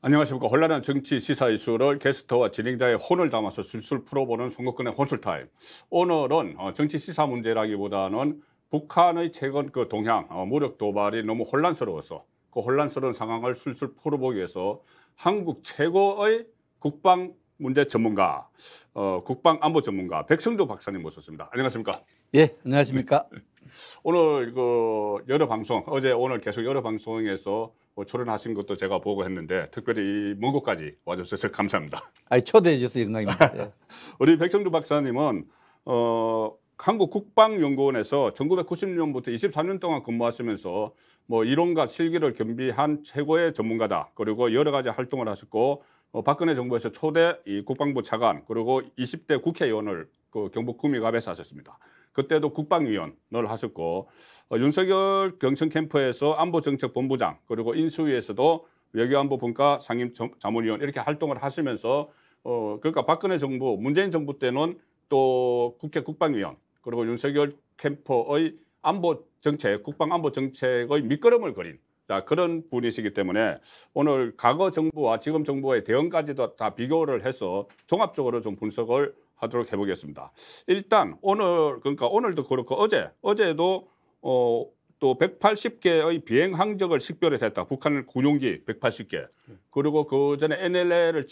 안녕하십니까. 혼란한 정치 시사 이슈를 게스트와 진행자의 혼을 담아서 술술 풀어보는 송국근의 혼술타임. 오늘은 정치 시사 문제라기보다는 북한의 최근 그 동향, 무력 도발이 너무 혼란스러워서 그 혼란스러운 상황을 술술 풀어보기 위해서 한국 최고의 국방 문제 전문가, 국방안보 전문가 백성조 박사님 모셨습니다. 안녕하십니까. 예, 안녕하십니까. 오늘 그 여러 방송, 어제 오늘 계속 여러 방송에서 출연하신 것도 제가 보고 했는데 특별히 이 먼 곳까지 와주셔서 감사합니다. 초대해 주셔서 영광입니다. 예. 우리 백성주 박사님은 한국국방연구원에서 1990년부터 23년 동안 근무하시면서 뭐 이론과 실기를 겸비한 최고의 전문가다. 그리고 여러 가지 활동을 하셨고 박근혜 정부에서 초대 이 국방부 차관 그리고 20대 국회의원을 그 경북 구미갑에서 하셨습니다. 그때도 국방위원을 하셨고 윤석열 경선 캠프에서 안보정책본부장 그리고 인수위에서도 외교안보분과 상임자문위원 이렇게 활동을 하시면서 그러니까 박근혜 정부 문재인 정부 때는 또 국회 국방위원 그리고 윤석열 캠프의 안보정책 국방안보정책의 밑거름을 그린 그런 분이시기 때문에 오늘 과거 정부와 지금 정부의 대응까지도 다 비교를 해서 종합적으로 좀 분석을 하도록 해보겠습니다. 일단 그러니까 오늘도 그렇고 어제도 또 180개의 비행 항적을 식별을 했다. 북한 군용기 180개. 그리고 그 전에 NLL을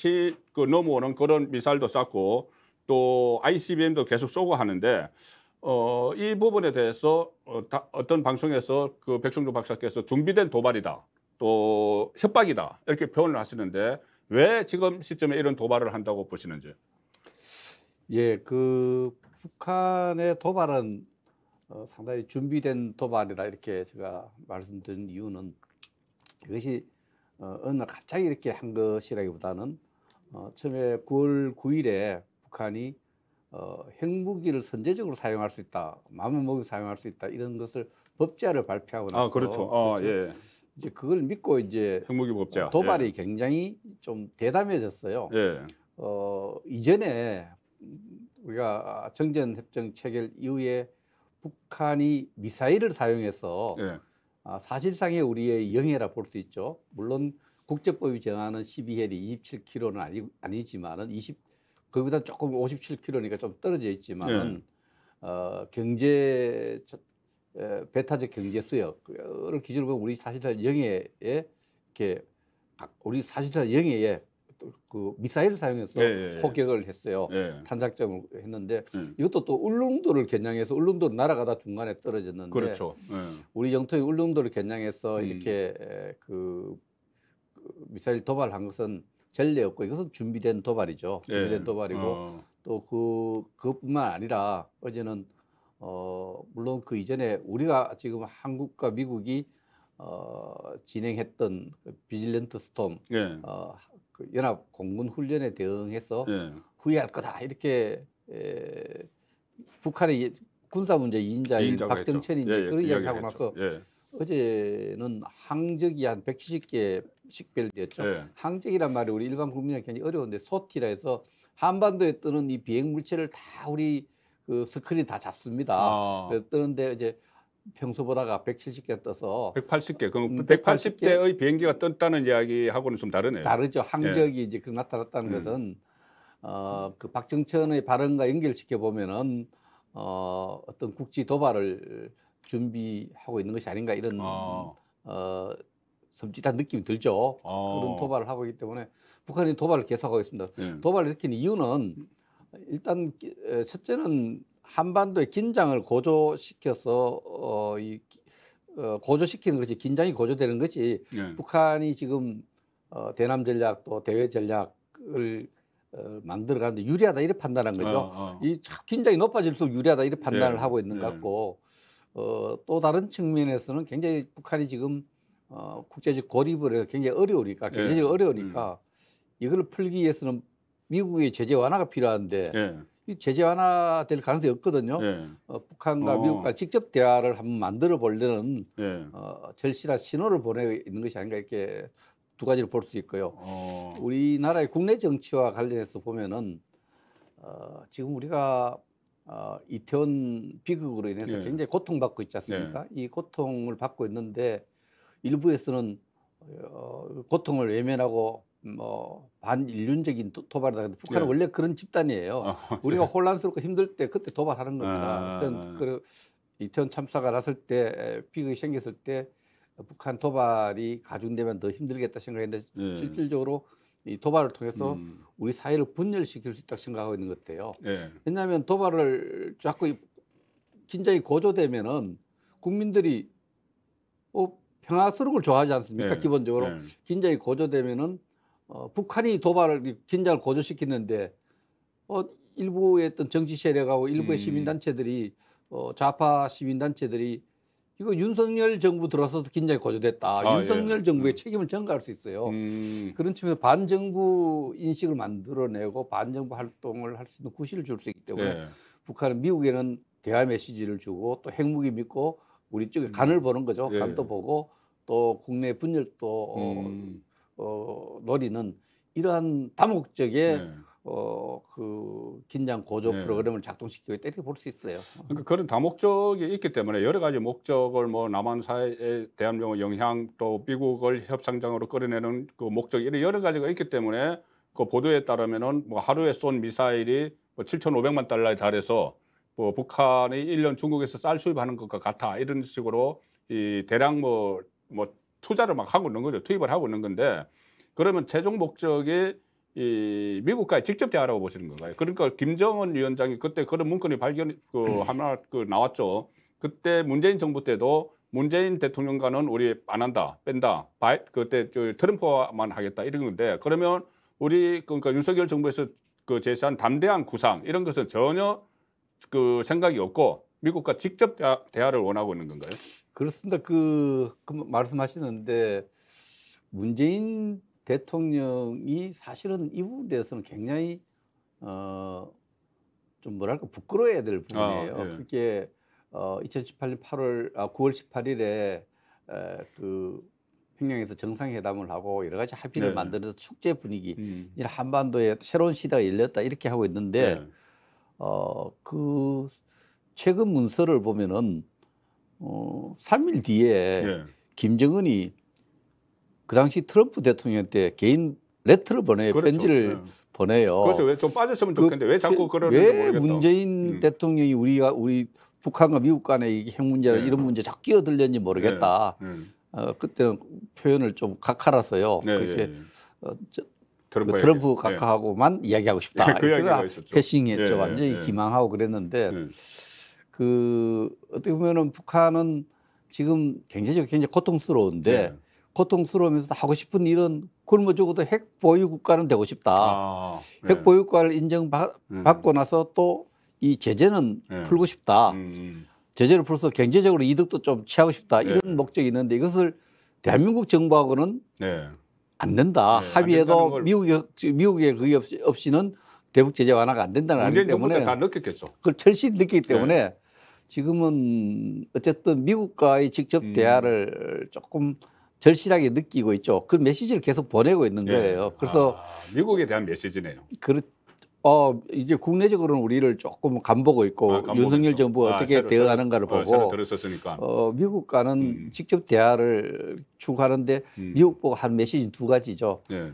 넘어오는 그런 미사일도 쐈고 또 ICBM도 계속 쏘고 하는데 이 부분에 대해서 어떤 방송에서 그 백성주 박사께서 준비된 도발이다. 또 협박이다. 이렇게 표현을 하시는데 왜 지금 시점에 이런 도발을 한다고 보시는지. 예, 그 북한의 도발은 상당히 준비된 도발이라 이렇게 제가 말씀드린 이유는 이것이 어느 날 갑자기 이렇게 한 것이라기보다는 처음에 9월 9일에 북한이 핵무기를 선제적으로 사용할 수 있다, 마음을 먹여 사용할 수 있다 이런 것을 법제화를 발표하고 나서 그렇죠. 그렇죠? 예. 이제 그걸 믿고 이제 핵무기 법제화 도발이 예. 굉장히 좀 대담해졌어요. 예. 이전에 우리가 정전협정 체결 이후에 북한이 미사일을 사용해서 예. 사실상의 우리의 영해라 볼 수 있죠. 물론 국제법이 정하는 12헬이 27km는 아니지만은 거기보다 조금 57km니까 좀 떨어져 있지만은 배타적 경제 수역을 기준으로 보면 우리 사실상 영해에 이렇게 우리 사실상 영해에 그 미사일을 사용해서 포격을 했어요. 탄작점을 했는데 이것도 또 울릉도를 겨냥해서 울릉도로 날아가다 중간에 떨어졌는데 그렇죠. 우리 영토의 울릉도를 겨냥해서 이렇게 그 미사일 도발한 것은 전례였고 이것은 준비된 도발이죠. 준비된 도발이고 또 그것뿐만 아니라 어제는 물론 그 이전에 우리가 지금 한국과 미국이 진행했던 비질런트 스톰 그 연합 공군 훈련에 대응해서 후회할 거다 이렇게 북한의 군사 문제 2인자인 박정천이 그런 이야기하고 나서 어제는 항적이 한 170개 식별되었죠. 항적이란 말이 우리 일반 국민에게 굉장히 어려운데 소티라 해서 한반도에 뜨는 이 비행 물체를 다 우리 그 스크린 다 잡습니다. 뜨는데 이제 평소보다가 170개 떠서 180개. 그럼 180대의 비행기가 떴다는 이야기하고는 좀 다르네요. 다르죠. 항적이 이제 그 나타났다는 것은 그 박정천의 발언과 연결시켜 보면은 어떤 국지 도발을 준비하고 있는 것이 아닌가 이런 섬찟한 느낌이 들죠. 그런 도발을 하고 있기 때문에 북한이 도발을 계속하고 있습니다. 도발을 일으킨 이유는 일단 첫째는 한반도의 긴장을 고조시켜서 고조시키는 것이 긴장이 고조되는 것이 북한이 지금 대남 전략 또 대외 전략을 만들어가는데 유리하다 이렇게 판단한 거죠. 이 긴장이 높아질수록 유리하다 이렇게 판단을 하고 있는 것 같고 또 다른 측면에서는 굉장히 북한이 지금 국제적 고립을 해서 굉장히 어려우니까 경제적으로 어려우니까 이걸 풀기 위해서는 미국의 제재 완화가 필요한데 이 제재 완화될 가능성이 없거든요. 북한과 미국과 직접 대화를 한번 만들어 보려는 절실한 신호를 보내고 있는 것이 아닌가 이렇게 두 가지를 볼 수 있고요. 우리나라의 국내 정치와 관련해서 보면은 지금 우리가 이태원 비극으로 인해서 굉장히 고통받고 있지 않습니까? 이 고통을 받고 있는데 일부에서는 고통을 외면하고 뭐 반인륜적인 도발이다. 근데 북한은 네. 원래 그런 집단이에요. 우리가 혼란스럽고 힘들 때 그때 도발하는 겁니다. 저는 그 이태원 참사가 났을 때 비극이 생겼을 때 북한 도발이 가중되면 더 힘들겠다 생각했는데 네. 실질적으로 이 도발을 통해서 우리 사회를 분열시킬 수 있다고 생각하고 있는 것 같아요. 네. 왜냐하면 도발을 자꾸 긴장이 고조되면은 국민들이 평화스러운 걸 좋아하지 않습니까? 네. 기본적으로 네. 긴장이 고조되면은 북한이 도발을 긴장을 고조시키는데 일부의 어떤 정치 세력하고 일부의 시민단체들이 좌파 시민단체들이 이거 윤석열 정부 들어서서 긴장이 고조됐다. 윤석열 정부의 책임을 전가할 수 있어요. 그런 측면에서 반정부 인식을 만들어내고 반정부 활동을 할 수 있는 구실을 줄 수 있기 때문에 네. 북한은 미국에는 대화 메시지를 주고 또 핵무기 믿고 우리 쪽에 간을 보는 거죠. 네. 간도 보고 또 국내 분열도 노리는 이러한 다목적의 네. 그 긴장 고조 네. 프로그램을 작동시키고 있다 이렇게 볼 수 있어요. 그러니까 그런 다목적이 있기 때문에 여러 가지 목적을 뭐 남한 사회에 대한 영향 또 미국을 협상장으로 끌어내는 그 목적 이런 여러 가지가 있기 때문에 그 보도에 따르면은 뭐 하루에 쏜 미사일이 뭐 7,500만 달러에 달해서 뭐 북한이 1년 중국에서 쌀 수입하는 것과 같아 이런 식으로 이 대량 뭐 투자를 막 하고 있는 거죠. 투입을 하고 있는 건데 그러면 최종 목적이 이 미국과의 직접 대화라고 보시는 건가요? 그러니까 김정은 위원장이 그때 그런 문건이 하나 나왔죠. 그때 문재인 정부 때도 문재인 대통령과는 우리 안 한다, 뺀다. 그때 트럼프와만 하겠다 이런 건데 그러면 우리 그러니까 윤석열 정부에서 그 제시한 담대한 구상 이런 것은 전혀 그 생각이 없고 미국과 직접 대화를 원하고 있는 건가요? 그렇습니다. 그 말씀하시는데 문재인 대통령이 사실은 이 부분에 대해서는 굉장히 좀 뭐랄까 부끄러워야 될 부분이에요. 예. 그게 2018년 9월 18일에 그 평양에서 정상회담을 하고 여러 가지 합의를 네. 만들어서 축제 분위기, 한반도에 새로운 시대가 열렸다 이렇게 하고 있는데 네. 그 최근 문서를 보면은 3일 뒤에 네. 김정은이 그 당시 트럼프 대통령한테 개인 레터를 보내요. 그렇죠. 편지를 네. 보내요. 그래서 왜 좀 빠졌으면 좋겠는데 왜 자꾸 그러는지 왜 모르겠다. 문재인 대통령이 우리 북한과 미국 간의 이게 핵 문제나 네. 이런 문제 자꾸 끼어들렸는지 모르겠다. 그때는 표현을 좀 각하라서요. 네. 그래서 네. 그 트럼프 각하하고만 이야기하고 싶다. 그 이야기가 있었죠. 패싱했죠. 네. 완전히 네. 기망하고 그랬는데 네. 그 어떻게 보면은 북한은 지금 굉장히 고통스러운데 네. 고통스러우면서 하고 싶은 일은 굶어 죽어도 핵 보유 국가는 되고 싶다. 네. 핵 보유 국가를 인정받고 나서 또 이 제재는 네. 풀고 싶다. 제재를 풀어서 경제적으로 이득도 좀 취하고 싶다. 이런 목적이 있는데 이것을 대한민국 정부하고는 네. 안 된다. 네, 안 합의해도 된다는 미국의 그게 없이는 대북 제재 완화가 안 된다는 문재인 알기 정부 때 때문에 다 느꼈겠죠. 그걸 절실히 느끼기 때문에 지금은 어쨌든 미국과의 직접 대화를 조금 절실하게 느끼고 있죠. 그 메시지를 계속 보내고 있는 거예요. 그래서 미국에 대한 메시지네요. 이제 국내적으로는 우리를 조금 간보고 있고 윤석열 정부가 어떻게 대응하는가를 보고 새로 들었었으니까. 미국과는 직접 대화를 추구하는데 미국 보고 한 메시지는 두 가지죠. 네.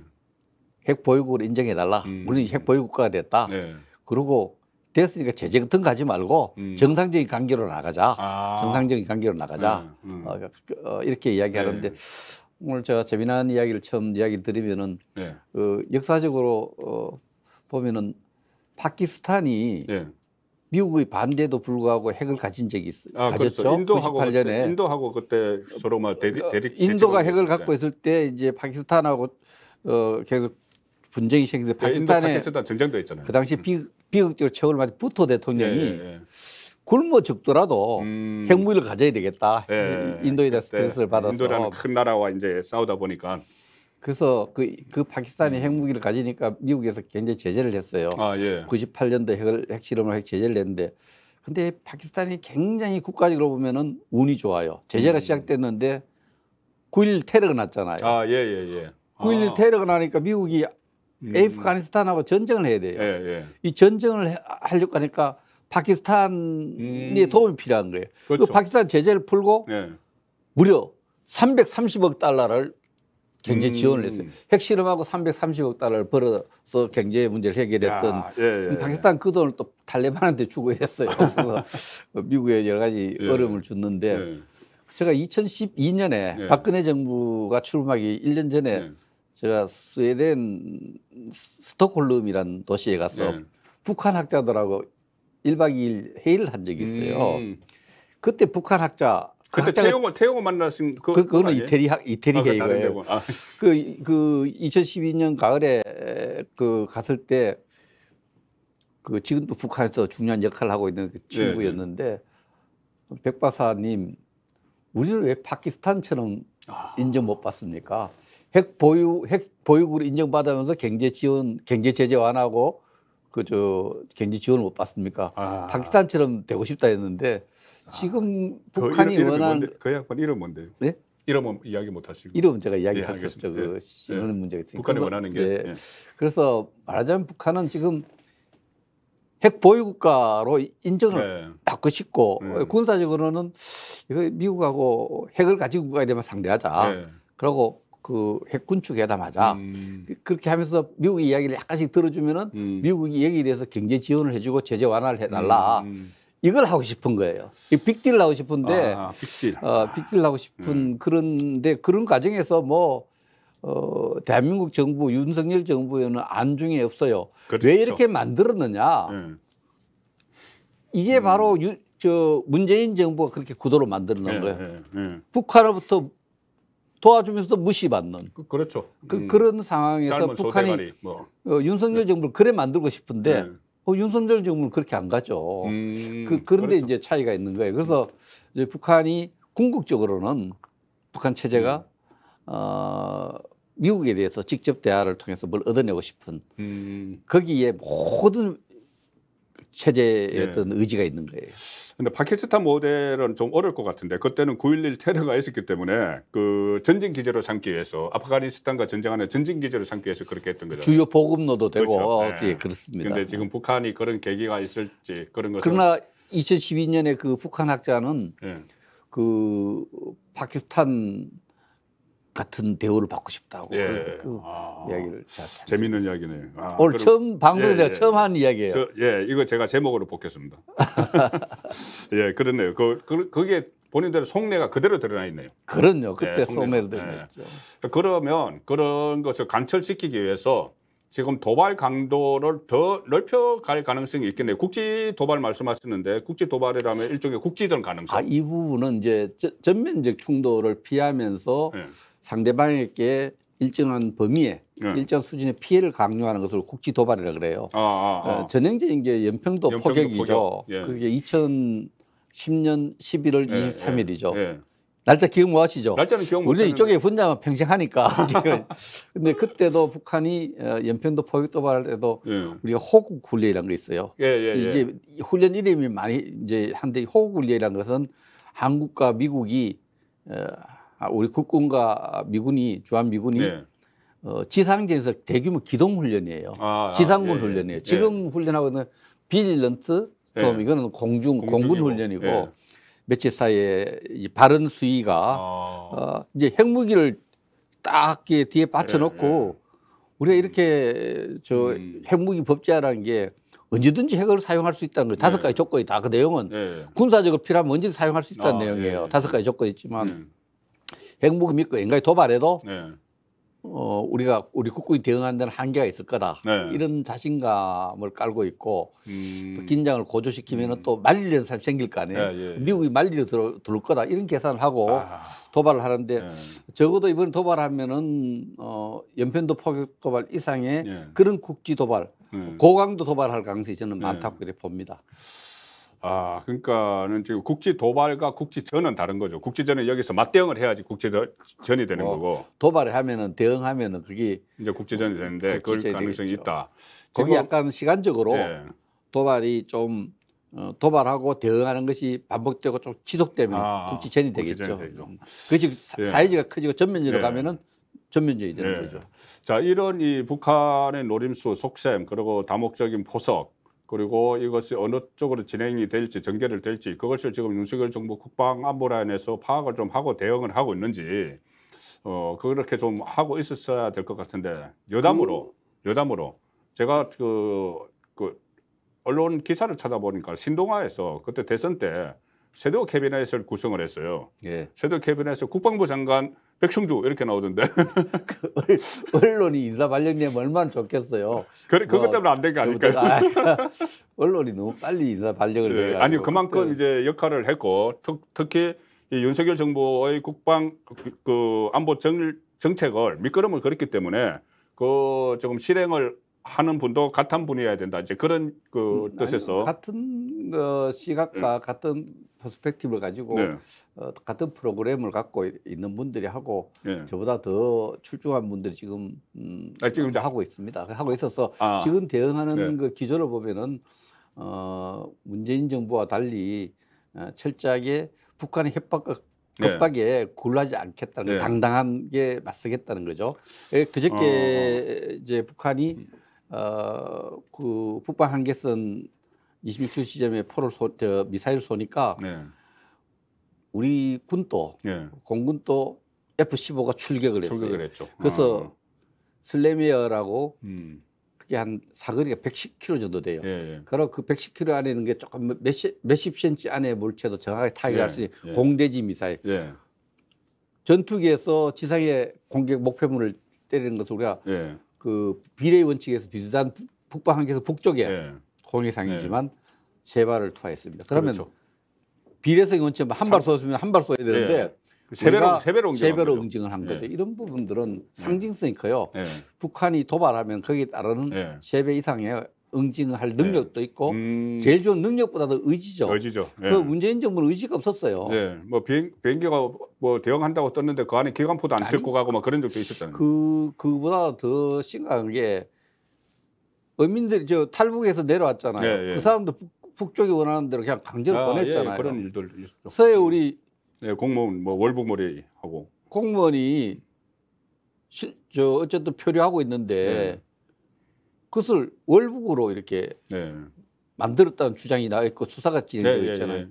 핵 보유국을 인정해달라. 우리는 핵 보유국가가 됐다. 네. 그리고 됐으니까 제재 같은 거 하지 말고 정상적인 관계로 나가자. 정상적인 관계로 나가자. 이렇게 이야기하는데 오늘 제가 재미난 이야기를 처음 이야기 드리면은 역사적으로 보면은 파키스탄이 미국의 반대도 불구하고 핵을 가진 적이 가졌죠. 그렇죠. 98년에 인도하고 그때 서로 막 인도가 핵을 갖고 있을 때 이제 파키스탄하고 계속 분쟁이 생겨서 파키스탄 전쟁도 있잖아요. 그 당시 비극적으로 최고를 맞은 부토 대통령이 굶어 죽더라도 핵무기를 가져야 되겠다. 인도에다 스트레스를 받아서. 인도라는 큰 나라와 이제 싸우다 보니까. 그래서 그 파키스탄이 핵무기를 가지니까 미국에서 굉장히 제재를 했어요. 98년도 핵실험을 제재를 했는데 근데 파키스탄이 굉장히 국가적으로 보면은 운이 좋아요. 제재가 시작됐는데 9.11 테러가 났잖아요. 9.11 테러가 나니까 미국이 아프가니스탄하고 전쟁을 해야 돼요. 이 전쟁을 하려고 하니까 파키스탄의 도움이 필요한 거예요. 그렇죠. 그 파키스탄 제재를 풀고 무려 330억 달러를 경제 지원을 했어요. 핵실험하고 330억 달러를 벌어서 경제 문제를 해결했던 야, 예. 파키스탄 그 돈을 또 탈레반한테 주고 이랬어요. 그래서 미국에 여러 가지 어려움을 줬는데 예. 제가 2012년에 예. 박근혜 정부가 출범하기 1년 전에 예. 제가 스웨덴 스톡홀름이라는 도시에 가서 예. 북한 학자들하고 1박 2일 회의를 한 적이 있어요. 음. 그때 북한 학자 그때 태용을 만나신 그거는 아니에요? 이태리 다른 회의고요. 데고. 아. 그 2012년 가을에 그 갔을 때 그 지금도 북한에서 중요한 역할을 하고 있는 그 친구였는데 백 박사님 우리를 왜 파키스탄처럼 인정 못 받습니까? 핵 보유국으로 인정받으면서 경제 제재 완화하고 경제 지원을 못 받습니까? 파키스탄처럼 되고 싶다 했는데 지금 북한이 원하는 그 양반 이름 뭔데요? 네? 이름은 이야기 못 하시고. 이름은 제가 이야기할 수 없죠. 알겠습니다. 그 신호는 문제가 있으니까. 북한이 원하는 게. 예. 그래서 말하자면 북한은 지금 핵 보유국가로 인정을 받고 싶고 군사적으로는 이거 미국하고 핵을 가지고 가야 되면 상대하자. 그러고 그 핵 군축 회담하자. 그렇게 하면서 미국의 이야기를 약간씩 들어주면은 미국이 여기에 대해서 경제 지원을 해주고 제재 완화를 해달라. 이걸 하고 싶은 거예요. 빅딜을 하고 싶은데, 빅딜 하고 싶은 그런데 그런 과정에서 대한민국 정부, 윤석열 정부에는 안중에 없어요. 그렇죠. 왜 이렇게 만들었느냐? 이게 바로 문재인 정부가 그렇게 구도로 만들어 놓은 거예요. 북한으로부터 도와주면서도 무시받는. 그렇죠. 그런 상황에서 북한이 윤석열 정부를 그래 만들고 싶은데 윤석열 정부는 그렇게 안 가죠. 그런데 그렇죠. 이제 차이가 있는 거예요. 그래서 이제 북한이 궁극적으로는 북한 체제가 미국에 대해서 직접 대화를 통해서 뭘 얻어내고 싶은 거기에 모든 체제의 어떤 의지가 있는 거예요. 근데 파키스탄 모델은 좀 어려울 것 같은데 그때는 9.11 테러가 있었기 때문에 그 전쟁 기제로 삼기 위해서 아프가니스탄과 전쟁하는 전쟁 기제로 삼기 위해서 그렇게 했던 거죠. 주요 보급로도 되고 그렇죠. 예, 그렇습니다. 근데 지금 북한이 그런 계기가 있을지 그런 것은 그러나 2012년에 그 북한 학자는 그 파키스탄 같은 대우를 받고 싶다고 그 이야기를 재미있는 이야기네요. 오늘 처음 방송에 내가 처음 한 이야기예요. 이거 제가 제목으로 뽑겠습니다. 그렇네요. 그게 본인들의 속내가 그대로 드러나 있네요. 그럼요. 그때 속내로 드러나 있죠. 그러면 그런 것을 관철시키기 위해서 지금 도발 강도를 더 넓혀갈 가능성이 있겠네요. 국지 도발 말씀하셨는데 국지 도발이라면 일종의 국지전 가능성. 이 부분은 이제 전면적 충돌을 피하면서 상대방에게 일정한 범위에 일정 수준의 피해를 강요하는 것을 국지 도발이라 그래요. 전형적인 게 연평도 포격이죠. 그게 2010년 11월 23일이죠. 날짜 기억 못 하시죠? 날짜는 기억 못 우리는 이쪽에 분자만 평생 하니까. 근데 그때도 북한이 연평도 포격 도발할 때도 우리가 호국 훈련이라는 거 있어요. 이게 훈련 이름이 많이 이제 한데 호국 훈련이라는 것은 한국과 미국이 우리 국군과 미군이 주한미군이 지상전에서 대규모 기동 훈련이에요. 지상군 훈련이에요. 지금 훈련하고 있는 빌런트 스톰 이거는 공군 훈련이고 며칠 사이에 바른 수위가 이제 핵무기를 딱 뒤에 받쳐놓고 우리가 이렇게 핵무기 법제화라는 게 언제든지 핵을 사용할 수 있다는 거예요. 5가지 조건이 다 그 내용은 군사적으로 필요하면 언제든지 사용할 수 있다는 내용이에요. 5가지 조건이 있지만 핵무기 믿고 엔가에 도발해도 우리 국군이 대응하는 데는 한계가 있을 거다. 이런 자신감을 깔고 있고 또 긴장을 고조시키면 또 말리려는 사람이 생길 거 아니에요. 미국이 말리려 들어올 거다. 이런 계산을 하고 도발을 하는데 적어도 이번에 도발하면은 연평도 포격 도발 이상의 그런 국지 도발, 고강도 도발할 가능성이 저는 많다고 그렇게 봅니다. 그러니까는 지금 국지 도발과 국지전은 다른 거죠. 국지전은 여기서 맞대응을 해야지 국지전이 되는 거고. 도발을 하면은 대응하면은 그게 이제 국지전이 되는데 그럴 가능성이 되겠죠. 있다. 거기 약간 시간적으로 도발이 좀 도발하고 대응하는 것이 반복되고 좀 지속되면 국지전이 되겠죠. 그것이 사이즈가 커지고 전면전으로 가면은 전면전이 되는 거죠. 자, 이런 이 북한의 노림수, 속셈 그리고 다목적인 포석. 그리고 이것이 어느 쪽으로 진행이 될지 전개를 될지 그것을 지금 윤석열 정부 국방안보라인에서 파악을 좀 하고 대응을 하고 있는지 그렇게 좀 하고 있었어야 될 것 같은데 여담으로 제가 그 언론 기사를 찾아보니까 신동아에서 그때 대선 때 섀도우 캐비넷을 구성을 했어요. 예. 섀도우 캐비넷에서 국방부 장관 백승주 이렇게 나오던데. 그 언론이 인사 발령내면 얼마나 좋겠어요. 그것 때문에 안 된 게 아닐까요? 언론이 너무 빨리 인사 발령을 네, 내가지고 아니 그만큼 이제 역할을 했고 특히 이 윤석열 정부의 국방 그 안보 정책을 밑거름을 걸었기 때문에 그 조금 실행을 하는 분도 같은 분이어야 된다. 이제 그런 그 뜻에서 같은 시각과 같은 퍼스펙티브를 가지고 네. 같은 프로그램을 갖고 있는 분들이 하고 네. 저보다 더 출중한 분들이 지금 지금 이제 하고 있습니다. 하고 있어서 아. 지금 대응하는 네. 그 기조를 보면은 문재인 정부와 달리 철저하게 북한의 협박에 굴하지 않겠다는 네. 당당하게 맞서겠다는 거죠. 그저께 이제 북한이 그 북방 한계선 26km 지점에 미사일 쏘니까 네. 우리 군도 네. 공군도 F-15가 출격을 했어요. 출격을 했죠. 그래서 슬래미어라고 그게 한 사거리가 110km 정도 돼요. 예. 그리고 그 110km 안에 있는 게 조금 몇십 cm 안에 물체도 정확하게 타격할 수 있는 예. 공대지 미사일. 예. 전투기에서 지상의 공격 목표물을 때리는 것을 우리가 예. 그 비례의 원칙에서 비슷한 북방 한계에서 북쪽에 예. 동해상이지만 세 발을 투하했습니다. 그러면 그렇죠. 비례성의 원칙 한 발 쏘았으면 한 발 쏘야 되는데 예. 세 배로 응징을 한 거죠. 예. 이런 부분들은 상징성이 커요. 예. 북한이 도발하면 거기에 따르는 예. 3배 이상의 응징을 할 능력도 있고 제일 제일 좋은 능력보다도 의지죠. 의지죠. 예. 그 문재인 정부는 의지가 없었어요. 네, 뭐 비행기가 뭐 대응한다고 떴는데 그 안에 기관포도 안 싣고 가고 막 그런 적도 있었잖아요. 그보다 더 심각한 게 어민들이 탈북에서 내려왔잖아요. 예, 예. 그 사람도 북쪽이 원하는 대로 그냥 강제로 보냈잖아요. 예, 그런 일들 있었죠. 서해 우리 공무원 뭐 월북몰이 하고 공무원이 어쨌든 표류하고 있는데 그것을 월북으로 이렇게 만들었다는 주장이 나와 있고 수사가 진행되고 있잖아요.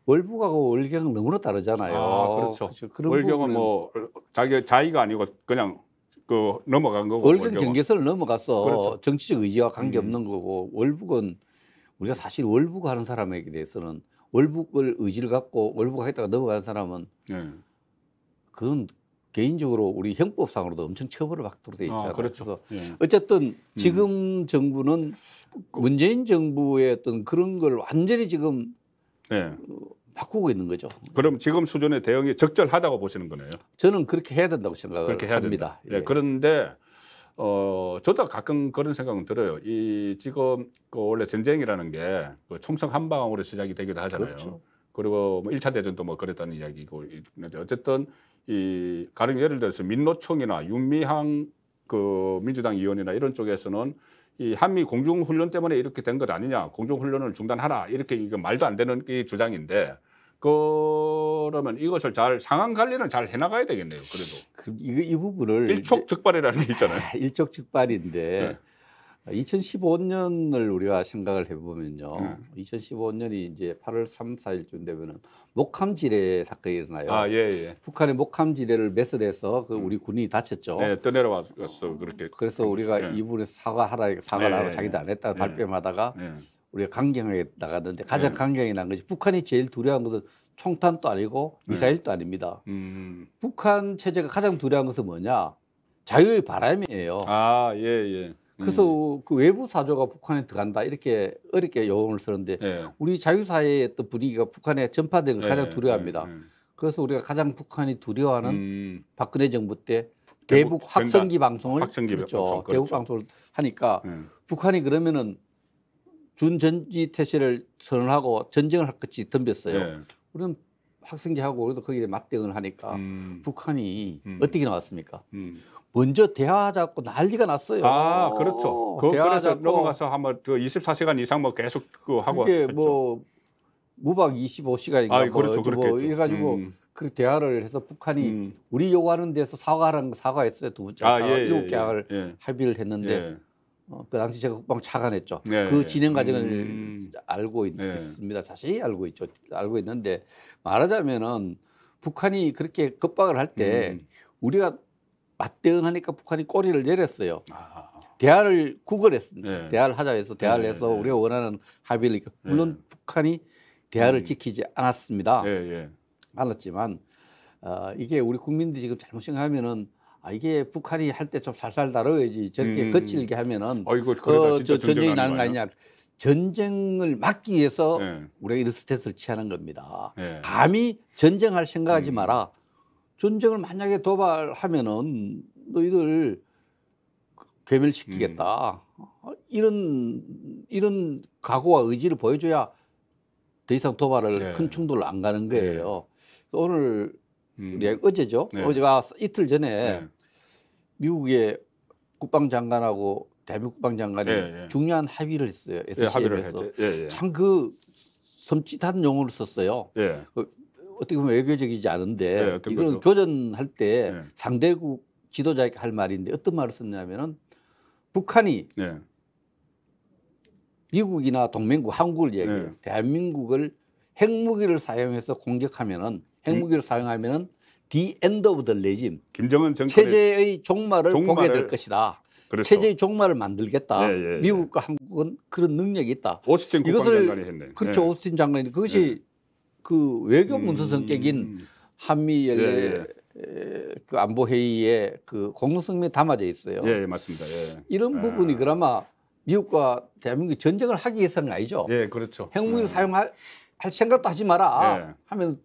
월북하고 월경은 너무나 다르잖아요. 그렇죠. 월경은 뭐 자기가 아니고 그냥 그 넘어간 거고. 월경 경계선을 넘어가서 그렇죠. 정치적 의지와 관계없는 거고 월북은 우리가 사실 월북하는 사람에게 대해서는 월북을 의지를 갖고 월북하겠다가 넘어가는 사람은 그건 개인적으로 우리 형법상으로도 엄청 처벌을 받도록 돼 있잖아요. 그렇죠. 그래서 어쨌든 지금 정부는 문재인 정부의 어떤 그런 걸 완전히 지금 바꾸고 있는 거죠. 그럼 지금 수준의 대응이 적절하다고 보시는 거네요. 저는 그렇게 해야 된다고 생각을 그렇게 해야 합니다. 예. 그런데 저도 가끔 그런 생각은 들어요. 이 지금 그 원래 전쟁이라는 게 그 총성 한 방으로 시작이 되기도 하잖아요. 그렇죠. 그리고 뭐 1차 대전도 뭐 그랬다는 이야기고 있는데 어쨌든 이 가령 예를 들어서 민노총이나 윤미향 그 민주당 의원이나 이런 쪽에서는 이 한미 공중훈련 때문에 이렇게 된 것 아니냐, 공중훈련을 중단하라 이렇게 이거 말도 안 되는 이 주장인데 그러면 이것을 잘 상황 관리를 잘 해나가야 되겠네요. 그래도 이 부분을 일촉즉발이라는 게 있잖아요. 일촉즉발인데 2015년을 우리가 생각을 해보면요. 2015년이 이제 8월 3, 4일쯤 되면은 목함지뢰 사건이 일어나요. 북한의 목함지뢰를 매설해서 그 우리 군인이 다쳤죠. 네, 떠내려왔어 그렇게. 그래서 우리가 이분에 사과를 하고 자기도 안 했다고 발뺌하다가 우리가 강경하게 나갔는데 가장 강경하게 난 것이 북한이 제일 두려운 것은 총탄도 아니고 미사일도 아닙니다. 북한 체제가 가장 두려운 것은 뭐냐? 자유의 바람이에요. 그래서 그 외부 사조가 북한에 들어간다 이렇게 어렵게 용어를 쓰는데 우리 자유사회의 어떤 분위기가 북한에 전파된 걸 가장 두려워합니다. 그래서 우리가 가장 북한이 두려워하는 박근혜 정부 때 대북 확성기 방송을 그렇죠. 대북 방송을 하니까 북한이 그러면은 준전지 태세를 선언하고 전쟁을 할 것이 덤볐어요. 우리는 확성기하고 우리도 거기에 맞대응을 하니까 북한이 어떻게 나왔습니까? 먼저 대화하자고 난리가 났어요. 그렇죠. 그래서 넘어가서 한번 24시간 이상 뭐 계속 하고 그게 뭐 무박 25시간인가 그렇죠. 뭐 이래가지고 그 대화를 해서 북한이 우리 요구하는 데서 사과하라는 거 사과했어요. 두 번째 7개항을 합의를 했는데 그 당시 제가 국방 차관했죠. 그 진행 과정을 알고 있습니다. 자세히 알고 있죠. 알고 있는데 말하자면은 북한이 그렇게 겁박을 할 때 우리가 맞대응하니까 북한이 꼬리를 내렸어요. 아, 대화를 구걸했습니다. 네. 대화를 하자 해서 대화를 네, 해서 네. 우리가 원하는 합의를 물론 북한이 대화를 지키지 않았습니다. 예, 예. 않았지만 이게 우리 국민들이 지금 잘못 생각하면은 이게 북한이 할 때 좀 살살 다뤄야지 저렇게 거칠게 하면은 이거 그러다 진짜 전쟁이 나는 거 아니야? 아니냐. 전쟁을 막기 위해서 네. 우리가 이런 스탠스를 취하는 겁니다. 네. 감히 전쟁할 생각하지 마라. 전쟁을 만약에 도발하면은 너희들 괴멸시키겠다. 이런 각오와 의지를 보여줘야 더 이상 도발을 네. 큰 충돌을 안 가는 거예요. 오늘 어제죠. 네. 어제가 이틀 전에 네. 미국의 국방장관하고 대한민국 국방장관이 네. 중요한 합의를 했어요. 예, 합의를 SCM에서. 했죠. 예, 예. 참 그 섬찟한 용어를 썼어요. 예. 어떻게 보면 외교적이지 않은데 네, 어떤 이거는 거죠? 교전할 때 네. 상대국 지도자에게 할 말인데 어떤 말을 썼냐면은 북한이 네. 미국이나 동맹국 한국을 얘기해요. 네. 대한민국을 핵무기를 사용해서 공격하면은 핵무기를 사용하면은 the end of the regime 김정은 정권의 체제의 종말을 보게 될 것이다. 그렇죠. 체제의 종말을 만들겠다. 예, 예, 예. 미국과 한국은 그런 능력이 있다. 오스틴 국방장관이 했네. 그렇죠. 예. 오스틴 장관이 그것이 그 외교 문서 성격인 한미 연례 그 안보 회의에 그 공동성명에 담아져 있어요. 예, 예, 맞습니다. 예. 이런 부분이 그나마 미국과 대한민국이 전쟁을 하기 위해서는 아니죠. 예, 그렇죠. 핵무기를 사용할 생각도 하지 마라 예. 하면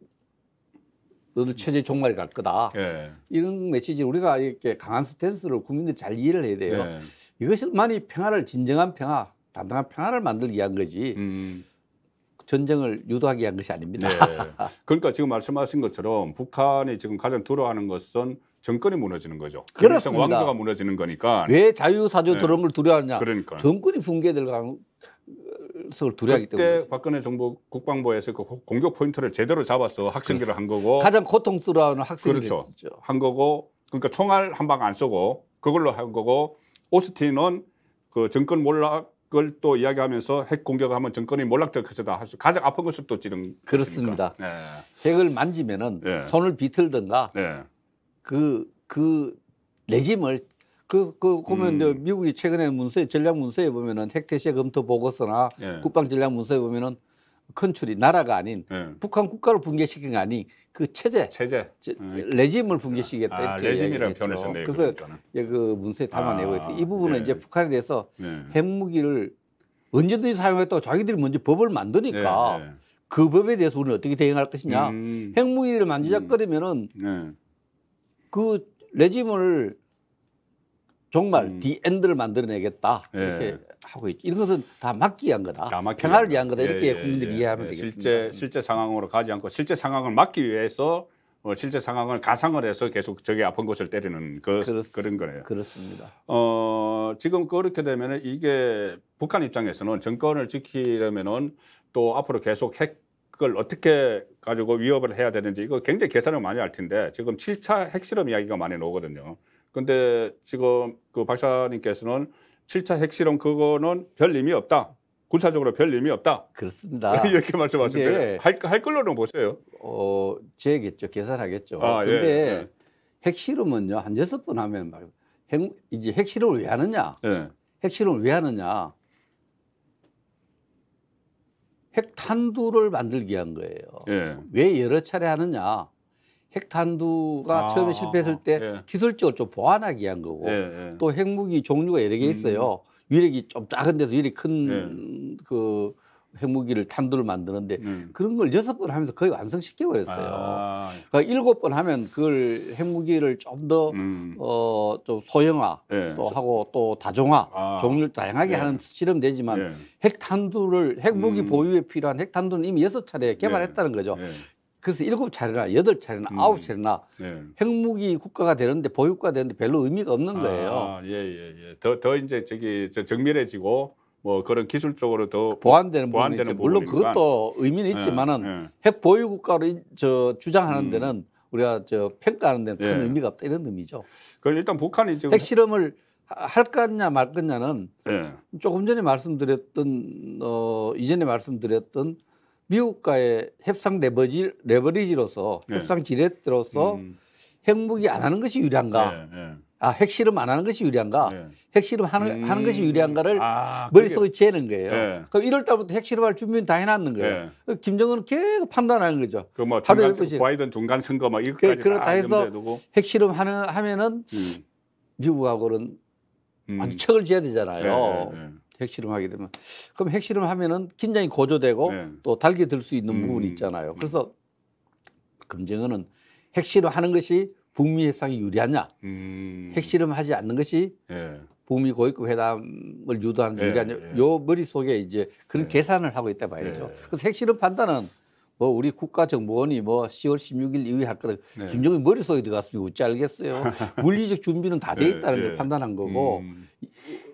너도 체제 종말이 갈 거다. 예. 이런 메시지 우리가 이렇게 강한 스탠스를 국민들이 잘 이해를 해야 돼요. 예. 이것만이 평화를 진정한 평화, 단단한 평화를 만들기 위한 거지 전쟁을 유도하기 위한 것이 아닙니다. 네. 그러니까 지금 말씀하신 것처럼 북한이 지금 가장 두려워하는 것은 정권이 무너지는 거죠. 김일성 그렇습니다. 왕조가 무너지는 거니까. 왜 자유사조 네. 들어온 걸 두려워하냐? 그러니까. 정권이 붕괴될 가능성을 두려워하기 때문에. 그때 박근혜 정부 국방부에서 그 공격 포인트를 제대로 잡아서 학생기를 한 거고. 가장 고통스러워하는 학생들이 그렇죠. 했었죠. 한 거고. 그러니까 총알 한 방 안 쏘고 그걸로 한 거고. 오스틴은 그 정권 몰락을 또 이야기하면서 핵 공격하면 정권이 몰락될 것이다. 가장 아픈 것을 또 찌른 그렇습니다. 네. 핵을 만지면은 네. 손을 비틀든가 네. 그 레짐을 보면 이제 미국이 최근에 문서에 전략 문서에 보면은 핵 태세 검토 보고서나 예. 국방 전략 문서에 보면은 컨트리 나라가 아닌 예. 북한 국가를 붕괴시킨 게 아닌 그 체제 레짐을 붕괴시키겠다 이렇게 레짐이라는 이야기했죠. 표현을 썼네요. 그래서 그러니까는. 그 문서에 담아내고 있어요. 이 부분은 네. 이제 북한에 대해서 네. 핵무기를 언제든지 사용했다고 자기들이 먼저 법을 만드니까 네, 네. 그 법에 대해서 우리는 어떻게 대응할 것이냐. 핵무기를 만지작거리면은 네. 그 레짐을 정말 디엔드를 만들어내겠다 이렇게 하고 있죠. 이런 것은 다 막기 위한 거다. 평화를 위한 거다. 이렇게 국민들이 이해하면 되겠습니다. 실제 상황으로 가지 않고 실제 상황을 막기 위해서 실제 상황을 가상을 해서 계속 적의 아픈 곳을 때리는 그런 거네요. 그렇습니다. 지금 그렇게 되면 이게 북한 입장에서는 정권을 지키려면은 또 앞으로 계속 핵을 어떻게 가지고 위협을 해야 되는지 이거 굉장히 계산을 많이 할 텐데 지금 7차 핵실험 이야기가 많이 나오거든요. 근데 지금 그 박사님께서는 7차 핵실험 그거는 별 의미 없다. 군사적으로 별 의미 없다. 그렇습니다. 이렇게 말씀하셨는데 할 걸로는 보세요. 제겠죠. 계산하겠죠. 아, 근데 예. 핵실험은요 한 6번 하면 막 이제 핵실험을 왜 하느냐? 예. 핵실험을 왜 하느냐? 핵탄두를 만들기 위한 거예요. 예. 왜 여러 차례 하느냐? 핵탄두가 처음에 실패했을 때 예. 기술적으로 좀 보완하기 위한 거고 예. 또 핵무기 종류가 여러 개 있어요. 위력이 좀 작은 데서 위력이 큰 그 핵무기를 탄두를 만드는데 그런 걸 6번 하면서 거의 완성시켜 버렸어요. 그러니까 7번 하면 그걸 핵무기를 좀 더 좀 소형화 또 하고 또 다종화 종류를 다양하게 하는 실험되지만 핵탄두를 핵무기 보유에 필요한 핵탄두는 이미 6차례 개발했다는 거죠. 그래서 7차례나 8차례나 9차례나 핵무기 국가가 되는데 보유국가 되는데 별로 의미가 없는 거예요. 더 이제 저 정밀해지고 뭐 그런 기술적으로 더 보완되는 부분이 물론 그것도 의미는 있지만은 핵 보유 국가로 주장하는 데는 우리가 평가하는 데는 큰 의미가 없다 이런 의미죠. 그럼 일단 북한이 지금 핵실험을 할 거냐 말 거냐는 조금 전에 말씀드렸던 이전에 말씀드렸던 미국과의 협상 레버리지로서 협상 지렛대로서 핵무기 안 하는 것이 유리한가? 예, 예. 아, 핵실험 안 하는 것이 유리한가? 예. 핵실험 하는 것이 유리한가를 아, 머릿속에 재는 거예요. 예. 그럼 1월 달부터 핵실험할 준비는 다 해놨는 거예요. 김정은은 계속 판단하는 거죠. 그뭐 하루에 바이든 중간 선거 뭐 이것까지 그렇다 해서 염두에 두고. 핵실험 하면은 미국하고는 완전 척을 지어야 되잖아요. 예, 예, 예. 핵실험하게 되면. 그럼 핵실험하면은 긴장이 고조되고 예. 또 달게 들 수 있는 부분이 있잖아요. 그래서 김정은은 핵실험하는 것이 북미 협상이 유리하냐, 핵실험하지 않는 것이 예. 북미 고위급 회담을 유도하는 데 예, 유리하냐, 예. 요 머릿속에 이제 그런 예. 계산을 하고 있다 봐야죠. 예. 그래서 핵실험 판단은 뭐 우리 국가정보원이 뭐 10월 16일 이후에 할 거다. 네. 김정은 머릿속에 들어갔으면 어찌 알겠어요. 물리적 준비는 다 돼 있다는 걸 판단한 거고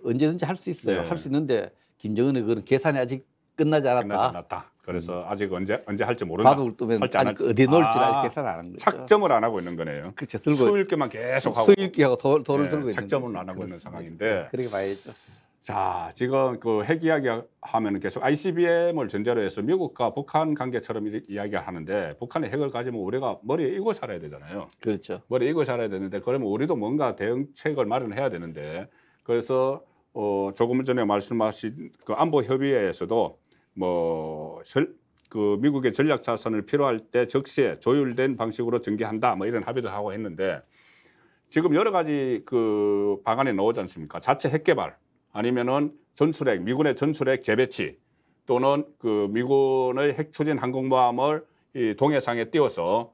언제든지 할 수 있어요. 네. 할 수 있는데 김정은의 그런 계산이 아직 끝나지 않았다. 끝나지 않았다. 그래서 아직 언제 할지 모른다. 바둑을 뜨면 할지 아직 안 할지. 어디에 놓을지 아직 계산 안 한 거죠. 착점을 안 하고 있는 거네요. 그렇죠. 들고 수일기만 계속 하고 수일기하고 돈을 예, 들고 있는 착점은 거죠. 안 하고 있는 그렇습니다. 상황인데. 그렇게 봐야죠. 자, 지금 그 핵 이야기 하면 계속 ICBM을 전제로 해서 미국과 북한 관계처럼 이야기하는데 북한이 핵을 가지면 우리가 머리에 이고 살아야 되잖아요. 그렇죠. 머리에 이고 살아야 되는데 그러면 우리도 뭔가 대응책을 마련해야 되는데 그래서 조금 전에 말씀하신 그 안보 협의회에서도 그 미국의 전략 자산을 필요할 때 적시에 조율된 방식으로 전개한다 뭐 이런 합의도 하고 했는데 지금 여러 가지 그 방안이 나오지 않습니까? 자체 핵 개발 아니면은 전술핵, 미군의 전술핵 재배치 또는 그 미군의 핵 추진 항공모함을 이 동해상에 띄워서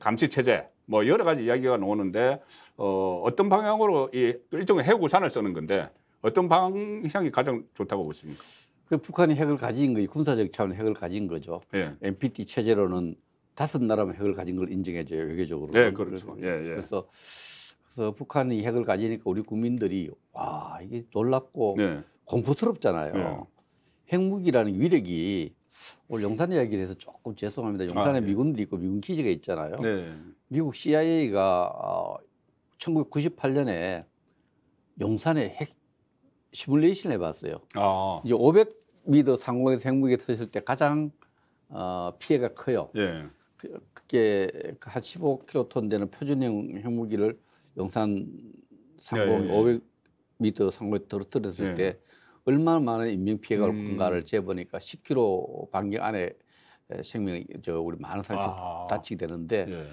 감시 체제 뭐 여러 가지 이야기가 나오는데 어떤 방향으로 이 일종의 핵 우산을 쓰는 건데 어떤 방향이 가장 좋다고 보십니까? 그 북한이 핵을 가진 거지 군사적 차원 핵을 가진 거죠. 예. NPT 체제로는 5나라만 핵을 가진 걸 인정해줘요 외교적으로. 네, 그렇죠. 예, 예. 그래서 북한이 핵을 가지니까 우리 국민들이 와 이게 놀랍고 네. 공포스럽잖아요. 네. 핵무기라는 위력이 오늘 용산 이야기를 해서 조금 죄송합니다. 용산에 네. 미군들이 있고 미군 기지가 있잖아요. 네. 미국 CIA가 1998년에 용산에 핵 시뮬레이션을 해봤어요. 아, 이제 500m 상공에서 핵무기가 터졌을 때 가장 피해가 커요. 예. 그게 한 15킬로톤 되는 표준형 핵무기를 용산 상공 예, 예. 500m 상공에 떨어뜨렸을 예. 때 얼마나 많은 인명 피해가 올 음. 건가를 재보니까 10km 반경 안에 생명이 우리 많은 사람이 아. 다치게 되는데 예.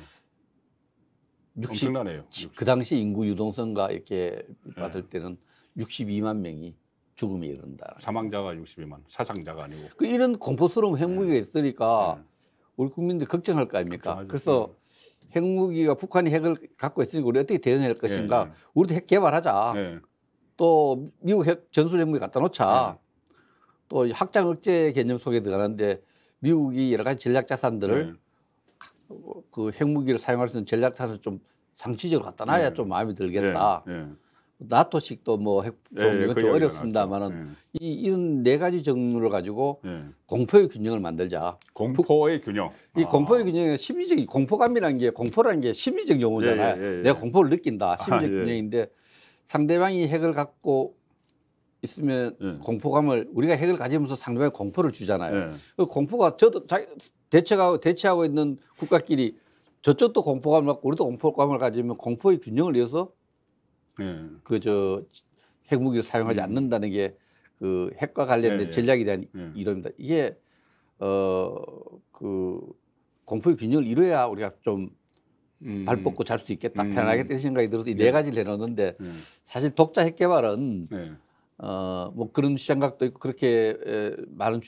60, 엄청나네요. 그 당시 인구 유동성과 이렇게 봤을 때는 62만 명이 죽음에 이른다. 사망자가 62만, 사상자가 아니고. 그 이런 공포스러운 핵무기가 있으니까 예. 우리 국민들 걱정할 거 아닙니까? 걱정하죠. 그래서 핵무기가 북한이 핵을 갖고 있으니까 우리 어떻게 대응할 것인가? 예. 우리도 핵 개발하자. 예. 또 미국 핵 전술 핵무기 갖다 놓자. 또 확장 억제 개념 속에 들어가는데 미국이 여러 가지 전략 자산들을 그 핵무기를 사용할 수 있는 전략 자산을 좀 상시적으로 갖다 놔야 네. 좀 마음이 들겠다. 예. 나토식도 뭐 핵 예, 예, 이건 그 좀 이야기가 어렵습니다만은 이런 네 가지 정론을 가지고 예. 공포의 균형을 만들자. 공포의 균형. 이 공포의 균형은 심리적 공포감이라는 게 공포라는 게 심리적 용어잖아요. 예, 예, 예. 내가 공포를 느낀다. 심리적 예. 균형인데 상대방이 핵을 갖고 있으면 예. 공포감을 우리가 핵을 가지면서 상대방에 공포를 주잖아요. 예. 그 공포가 저도 대처하고 있는 국가끼리 저쪽도 공포감을 갖고 우리도 공포감을 가지면 공포의 균형을 이어서 예. 핵무기를 사용하지 않는다는 게 그 핵과 관련된 예, 예. 전략에 대한 예. 이론입니다. 이게 그 공포의 균형을 이뤄야 우리가 좀 발 뻗고 잘 수 있겠다, 편하겠다는 생각이 들어서 이 네 가지를 해놓는데 사실 독자 핵 개발은 뭐 그런 시장각도 있고 그렇게 많은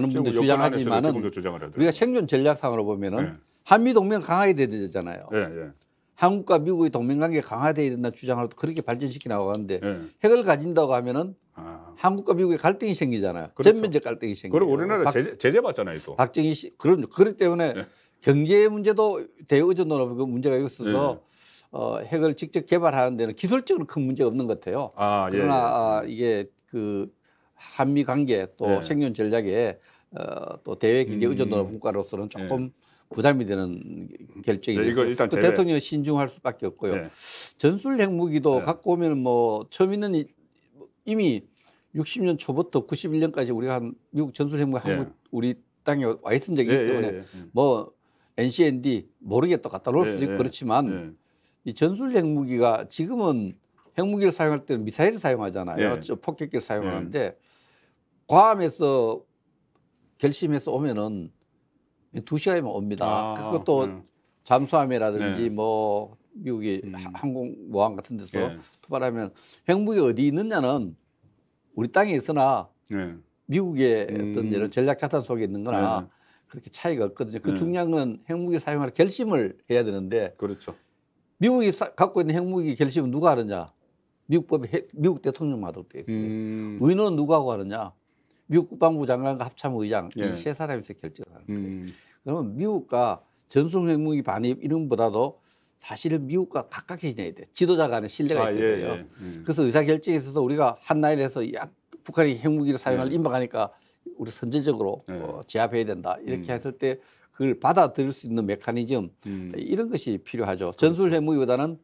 분들 주장하지만은 지금도 주장을 하더라고요. 우리가 생존 전략상으로 보면은 예. 한미 동맹 강화해야 되잖아요. 예, 예. 한국과 미국의 동맹관계 강화돼야 된다는 주장을 또 그렇게 발전시켜 나가는데 예. 핵을 가진다고 하면은 아. 한국과 미국의 갈등이 생기잖아요. 그렇죠. 전면적 갈등이 생겨요. 그리고 우리나라 제재 받잖아요, 또. 박정희 씨 그렇기 때문에 네. 경제 문제도 대의존으로 그 문제가 있어서 핵을 직접 개발하는 데는 기술적으로 큰 문제가 없는 것 같아요. 아, 예, 그러나 예. 이게 그 한미 관계 또 예. 생존 전략에 또 대외 경제 의존도로 국가로서는 조금 부담이 되는 결정이 네, 이거 됐어요. 일단 그 제외. 대통령이 신중할 수밖에 없고요. 예. 전술 핵무기도 네. 갖고 오면 뭐 처음에는 이미 60년 초부터 91년까지 우리가 한 미국 전술 핵무기 예. 한국 우리 땅에 와 있은 적이 있기 때문에 예. 뭐 NCND 모르게 또 갖다 놓을 수도 있고 그렇지만 이 전술 핵무기가 지금은 핵무기를 사용할 때는 미사일을 사용하잖아요. 폭격기를 사용하는데 괌에서 결심해서 오면은 2시간이면 옵니다. 그것도 잠수함이라든지 뭐 미국이 항공모함 같은 데서 투발하면 핵무기 어디 있느냐는 우리 땅에 있으나 미국의 어떤 이런 전략 자산 속에 있는 거나 그렇게 차이가 없거든요. 그 중요한 건 핵무기 사용할 결심을 해야 되는데 그렇죠. 미국이 갖고 있는 핵무기 결심은 누가 하느냐? 미국 대통령마다 되어 있어요. 의논은 누가 하고 하느냐? 미국 국방부 장관과 합참의장 이 세 사람이서 결정을 하는 거예요. 그러면 미국과 전술 핵무기 반입 이런 보다도 사실은 미국과 가깝게 지내야 돼. 지도자 간의 신뢰가 있어야 돼요. 그래서 의사결정에 있어서 우리가 한나라에서 북한이 핵무기를 사용할 임박하니까 우리 선제적으로 제압해야 된다. 이렇게 했을 때 그걸 받아들일 수 있는 메커니즘 이런 것이 필요하죠. 전술 핵무기보다는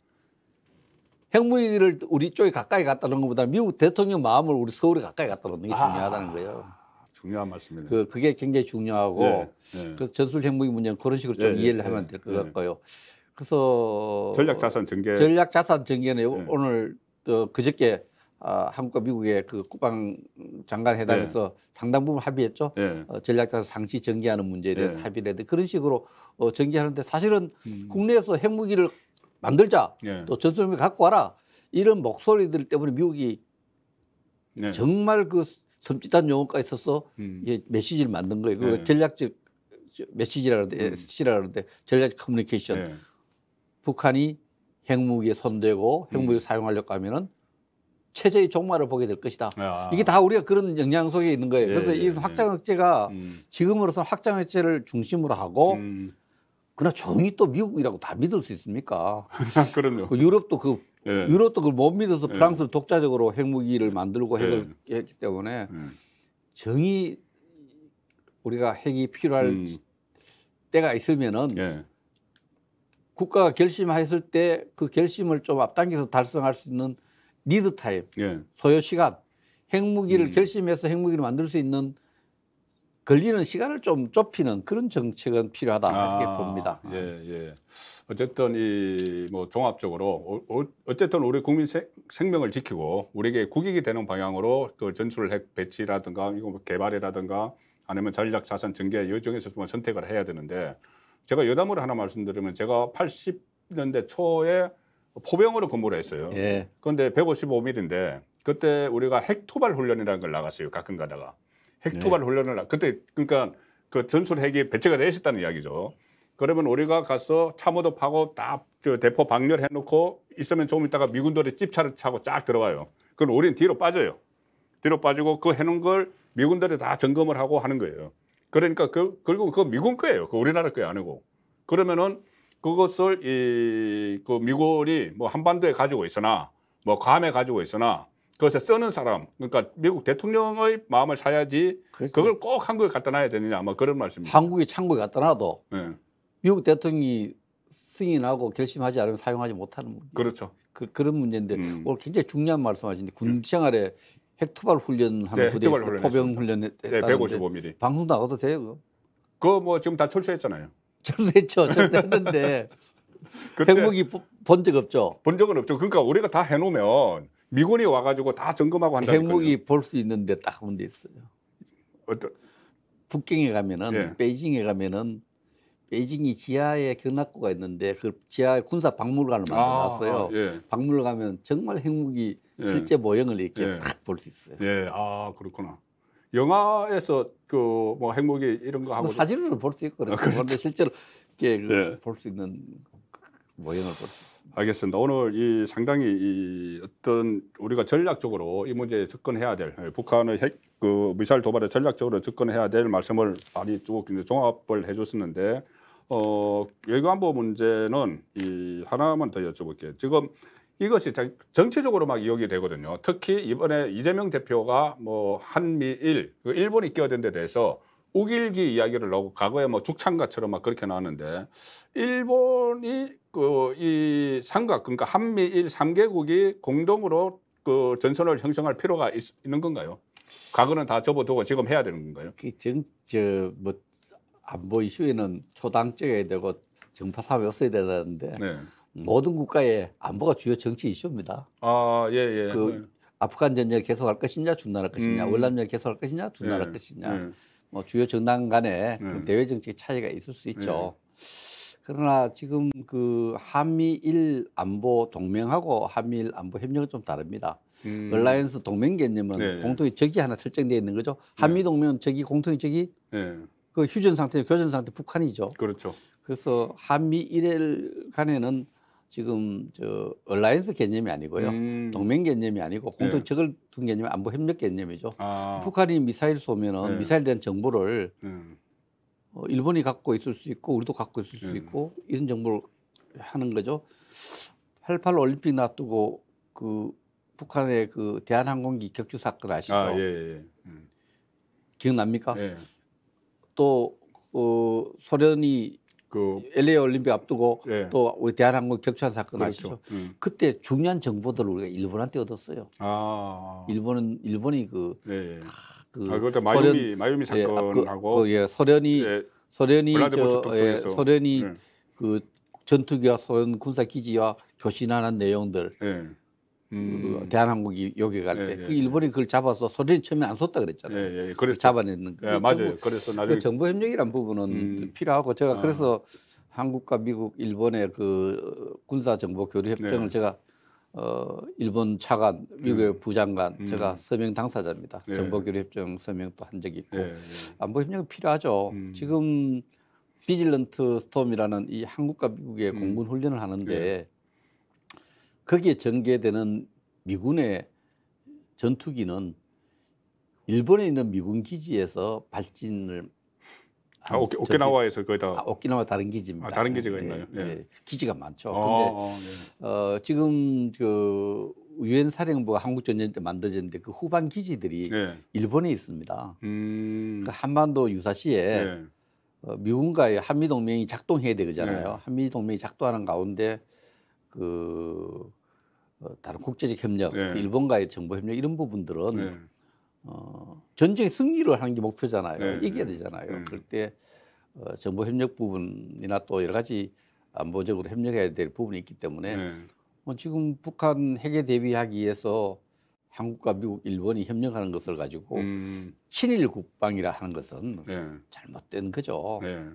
핵무기를 우리 쪽에 가까이 갖다 놓은 것보다는 미국 대통령 마음을 우리 서울에 가까이 갖다 놓는 게 중요하다는 거예요. 중요한 말씀이네요. 그게 굉장히 중요하고 그래서 전술 핵무기 문제는 그런 식으로 좀 이해를 하면 될 것 같고요. 그래서 전략자산 전개는 오늘 그저께 한국과 미국의 그 국방장관 회담에서 상당 부분 합의했죠. 전략자산 상시 전개하는 문제에 대해서 합의를 했는데 그런 식으로 전개하는데 사실은 국내에서 핵무기를 만들자 또 전술핵무기 갖고 와라 이런 목소리들 때문에 미국이 정말 그 섬찟한 용어까지 써서 메시지를 만든 거예요. 그 전략적 메시지라 그러는데 SC라 그러는데 전략적 커뮤니케이션. 북한이 핵무기에 손대고 핵무기를 사용하려고 하면은 체제의 종말을 보게 될 것이다. 이게 다 우리가 그런 영향 속에 있는 거예요. 그래서 이 확장 억제가 지금으로서는 확장 억제를 중심으로 하고 그러나 종이 또 미국이라고 다 믿을 수 있습니까? 그럼요. 그 유럽도 그걸 못 믿어서 프랑스는 독자적으로 핵무기를 만들고 핵을 했기 때문에 정이 우리가 핵이 필요할 때가 있으면은 국가가 결심했을 때 그 결심을 좀 앞당겨서 달성할 수 있는 리드 타임, 소요 시간, 핵무기를 결심해서 핵무기를 만들 수 있는 걸리는 시간을 좀 좁히는 그런 정책은 필요하다 이렇게 봅니다. 어쨌든 이 뭐 종합적으로 어쨌든 우리 국민 생명을 지키고 우리에게 국익이 되는 방향으로 그 전술 핵 배치라든가 이거 뭐 개발이라든가 아니면 전략 자산 전개 이 중에서 좀 선택을 해야 되는데 제가 여담으로 하나 말씀드리면 제가 80년대 초에 포병으로 근무를 했어요. 그런데 155mm인데 그때 우리가 핵투발 훈련이라는 걸 나갔어요. 가끔 가다가. 핵투발 훈련을 그때 그러니까 그 전술 핵이 배치가 돼 있었다는 이야기죠. 그러면 우리가 가서 참호도 파고 딱 저 대포 방열해 놓고 있으면 조금 있다가 미군들이 찝차를 차고 쫙 들어와요. 그럼 우리는 뒤로 빠져요. 뒤로 빠지고 그 해놓은 걸 미군들이 다 점검을 하고 하는 거예요. 그러니까 결국 그 미군 거예요. 그 우리나라 거 아니고. 그러면은 그것을 그 미군이 뭐 한반도에 가지고 있으나 뭐 괌에 가지고 있으나 그것을 쓰는 사람, 그러니까 미국 대통령의 마음을 사야지 그걸 꼭 한국에 갖다 놔야 되느냐, 뭐 그런 말씀입니다. 한국에 창고에 갖다 놔도 미국 대통령이 승인하고 결심하지 않으면 사용하지 못하는 문제. 그렇죠. 그런 문제인데 오늘 굉장히 중요한 말씀하시는데 군 생활에 핵투발 훈련하는 부대에서 포병 훈련했다는데 155mm. 방송 나가도 돼요? 그거 뭐 지금 다 철수했잖아요. 철수했죠. 철수했는데 핵무기 본 적 없죠? 본 적은 없죠. 그러니까 우리가 다 해놓으면 미군이 와가지고 다 점검하고 한다니까요. 핵무기 볼 수 있는데 딱 한 군데 있어요. 북경에 가면은 베이징에 가면은 베이징이 지하에 견학구가 있는데 그 지하에 군사 박물관을 만들어놨어요. 박물관 가면 정말 핵무기 실제 모형을 이렇게 딱 볼 수 있어요. 그렇구나. 영화에서 그 뭐 핵무기 이런 거 하고 뭐 사진으로 볼 수 있고 그런데 실제로 이렇게 볼 수 있는 모형을 볼 수 있습니다. 알겠습니다. 오늘 이 상당히 이 어떤 우리가 전략적으로 이 문제에 접근해야 될 북한의 핵 그 미사일 도발에 전략적으로 접근해야 될 말씀을 많이 쭉 종합을 해줬었는데 외교안보 문제는 이 하나만 더 여쭤볼게요. 지금 이것이 정치적으로 막 이용이 되거든요. 특히 이번에 이재명 대표가 뭐 한미일 그 일본이 끼어든 데 대해서 우길기 이야기를 나오고 과거에 뭐 죽창가처럼 막 그렇게 나왔는데 일본이 그 이 삼각 그러니까 한미일 3개국이 공동으로 그 전선을 형성할 필요가 있는 건가요? 과거는 다 접어두고 지금 해야 되는 건가요? 뭐 안보 이슈에는 초당적이어야 되고 정파 사회 없어야 되는데 네. 모든 국가의 안보가 주요 정치 이슈입니다. 아, 예, 예. 그 아프간 전쟁을 계속할 것이냐 중단할 것이냐, 월남전을 계속할 것이냐 중단할 예, 것이냐, 예. 뭐 주요 정당 간에 그런 대외 정책 차이가 있을 수 있죠. 그러나 지금 그 한미일 안보 동맹하고 한미일 안보 협력은 좀 다릅니다. 얼라이언스 동맹 개념은 네, 공통의 적이 하나 설정되어 있는 거죠. 한미 동맹은 적이 공통의 적이 예. 그 휴전 상태, 교전 상태 북한이죠. 그렇죠. 그래서 한미일 간에는 지금 저 얼라이언스 개념이 아니고요. 동맹 개념이 아니고 공통 적을 둔 개념이 안보 협력 개념이죠. 아, 북한이 미사일 쏘면은 네. 미사일에 대한 정보를 음. 일본이 갖고 있을 수 있고 우리도 갖고 있을 수 네. 있고 이런 정보를 하는 거죠. 88 올림픽 놔두고 그 북한의 그 대한항공기 격추 사건 아시죠? 아, 예, 예. 기억납니까? 예. 또 소련이 그 LA 올림픽 앞두고 예. 또 우리 대한항공 격추한 사건 그렇죠. 아시죠? 그때 중요한 정보들을 우리가 일본한테 얻었어요. 아, 일본이 그 예. 그 아, 그때 소련- 마이오미 예, 사건하고 소련이 예, 소련이 블라디보스토크 쪽에서. 소련이 예. 그 전투기와 소련 군사 기지와 교신하는 내용들 예. 그 대한항공이 여기 갈 때 예, 그 예, 일본이 그걸 잡아서 소련이 처음에 안 쏟다 그랬잖아요. 예, 예. 그걸 그렇죠. 잡아내는 거. 예, 맞아요. 그래서 나중에 그 정보 협력이란 부분은 필요하고 제가 그래서 한국과 미국, 일본의 그 군사 정보 교류 협정을 네. 제가 일본 차관, 미국의 부장관 제가 서명 당사자입니다. 네. 정보 교류 협정 서명도 한 적이 있고 예, 예. 안보 협력은 필요하죠. 지금 비질런트 스톰이라는 이 한국과 미국의 공군 훈련을 하는데 거기에 전개되는 미군의 전투기는 일본에 있는 미군 기지에서 발진을 아, 오키나와에서 거기다 오키나와 다른 기지입니다. 아, 다른 기지가 있나요? 예. 기지가 많죠. 네. 근데 지금 그 유엔 사령부가 한국 전쟁 때 만들어졌는데 그 후방 기지들이 네. 일본에 있습니다. 그 한반도 유사시에 네. 미군과의 한미 동맹이 작동해야 되잖아요. 네. 한미 동맹이 작동하는 가운데 다른 국제적 협력, 네. 그 일본과의 정보 협력 이런 부분들은 네. 전쟁의 승리를 하는 게 목표잖아요. 네. 이겨야 되잖아요. 네. 그럴 때 정보 협력 부분이나 또 여러 가지 안보적으로 협력해야 될 부분이 있기 때문에 네. 지금 북한 핵에 대비하기 위해서 한국과 미국, 일본이 협력하는 것을 가지고 친일 국방이라 하는 것은 네. 잘못된 거죠. 네.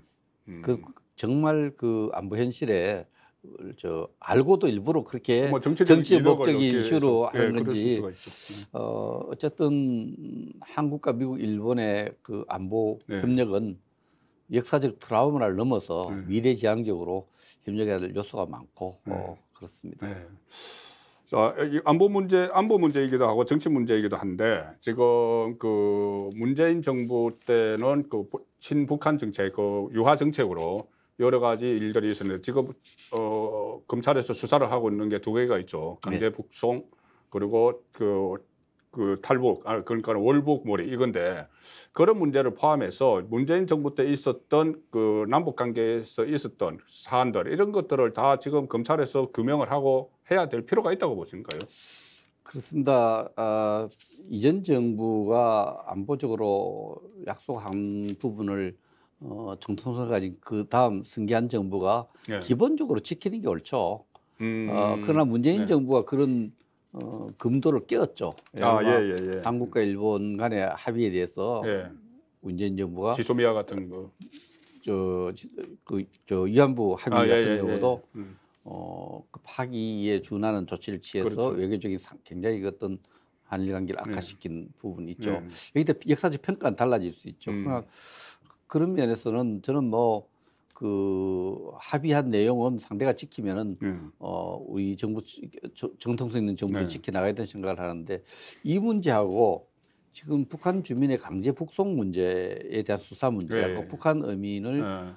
그 정말 그 안보 현실에 알고도 일부러 그렇게 뭐 정치적 정치 이유가 목적인 이렇게 이슈로 해서, 하는 그럴 건지 수가 있죠. 어쨌든 한국과 미국, 일본의 그 안보 네. 협력은 역사적 트라우마를 넘어서 미래지향적으로 협력해야 될 요소가 많고 그렇습니다. 네. 자, 이 안보 문제이기도 하고 정치 문제이기도 한데 지금 그 문재인 정부 때는 그 친북한 정책, 그 유화 정책으로 여러 가지 일들이 있었는데 지금 검찰에서 수사를 하고 있는 게 두 개가 있죠. 강제 북송 그리고 그 탈북, 그러니까 월북몰이 이건데 그런 문제를 포함해서 문재인 정부 때 있었던 그 남북 관계에서 있었던 사안들 이런 것들을 다 지금 검찰에서 규명을 하고 해야 될 필요가 있다고 보시는가요? 그렇습니다. 이전 정부가 안보적으로 약속한 부분을 정통성 가진 그 다음 승계한 정부가 예. 기본적으로 지키는 게 옳죠. 그러나 문재인 정부가 그런 금도를 깨었죠. 예. 한국과 일본 간의 합의에 대해서 예. 문재인 정부가 지소미아 같은 거. 위안부 합의 같은 경우도 예. 그 파기에 준하는 조치를 취해서 그렇죠. 외교적인 굉장히 어떤 한일 관계를 악화시킨 부분이 있죠. 예. 여기다 역사적 평가는 달라질 수 있죠. 그러나 그런 면에서는 저는 그 합의한 내용은 상대가 지키면은 우리 정부 정통성 있는 정부도 지켜나가야 된다는 생각을 하는데 이 문제하고 지금 북한 주민의 강제 북송 문제에 대한 수사 문제하고 북한 어민을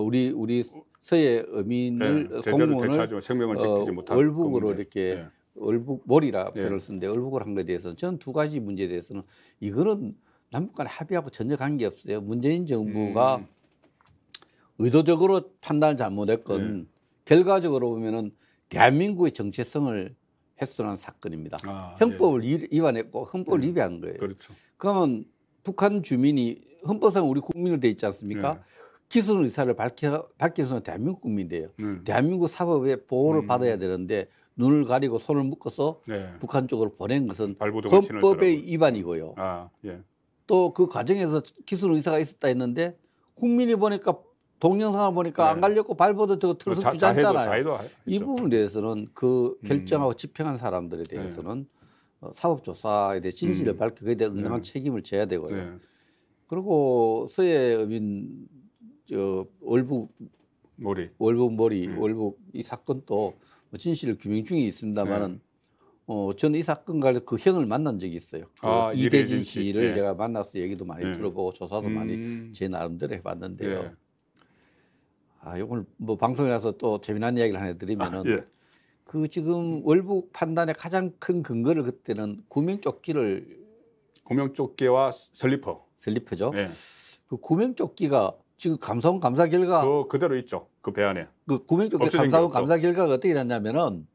우리 서해 어민을 공무원을 생명을 지키지 못한 월북으로 이렇게 월북몰이라 표현을 쓰는데 월북을 한 것에 대해서는 저는 두 가지 문제에 대해서는 이거는 남북 간에 합의하고 전혀 관계없어요. 문재인 정부가 의도적으로 판단을 잘못했건 결과적으로 보면은 대한민국의 정체성을 훼손한 사건입니다. 형법을 위반했고 헌법을 위배한 거예요. 그렇죠. 그러면 북한 주민이 헌법상 우리 국민으로 돼 있지 않습니까? 네. 기술 의사를 밝히는 순간 대한민국 국민이에요. 대한민국 사법의 보호를 받아야 되는데 눈을 가리고 손을 묶어서 네. 북한 쪽으로 보낸 것은 발부둥을 치는 헌법의 사람은. 위반이고요. 아, 예. 또 그 과정에서 기술 의사가 있었다 했는데 국민이 보니까 동영상을 보니까 네. 안 갈렸고 발버둥 저거 틀어서 주지 않잖아요. 자해도 이 있죠. 부분에 대해서는 그 결정하고 집행한 사람들에 대해서는 사법조사에 대해 진실을 밝히고 그에 대해 응당한 책임을 져야 되고요. 네. 그리고 서해어민 월북 머리 월북 이 사건도 뭐 진실을 규명 중에 있습니다만은 저는 이 사건 관련 그 형을 만난 적이 있어요. 아, 이대진 씨를 네. 제가 만나서 얘기도 많이 들어보고 조사도 많이 제 나름대로 해봤는데요. 네. 오늘 뭐 방송에 가서 또 재미난 이야기를 하나 드리면은 예. 그 지금 월북 판단의 가장 큰 근거를 그때는 구명조끼와 슬리퍼죠. 예. 그 구명조끼가 지금 감사원 감사 결과 그대로 있죠. 그 배 안에. 그 구명조끼 없어진 게 감사원 없죠. 감사 결과가 어떻게 났냐면은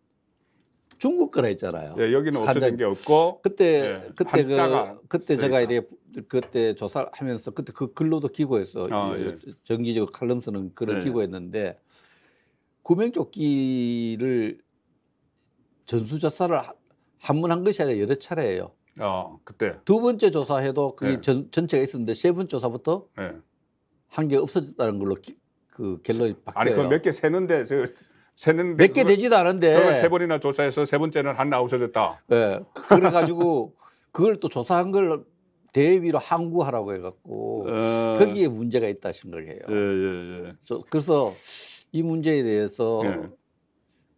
중국 거라 했잖아요. 예, 여기는 없어진 게 없고 그때 한자가 그때 제가 쓰니까. 이래 그때 조사하면서 그때 그 글로도 기고했어. 예. 정기적으로 칼럼 쓰는 글을 네. 기고했는데 구명조끼를 전수조사를 한 번 한 것이 아니라 여러 차례예요. 그때. 두 번째 조사해도 그게 네. 전체가 있었는데 세 번째 조사부터 예. 한 개 없어졌다는 걸로 그 결론이 아니 바뀌어요. 그 몇 개 세는데 세는 몇 개 되지도 않은데 세 번이나 조사해서 세 번째는 하나 없어졌다. 예, 그래가지고 그걸 또 조사한 걸 대위로 항구하라고 해갖고 거기에 문제가 있다 생각해요. 예. 그래서 이 문제에 대해서 예.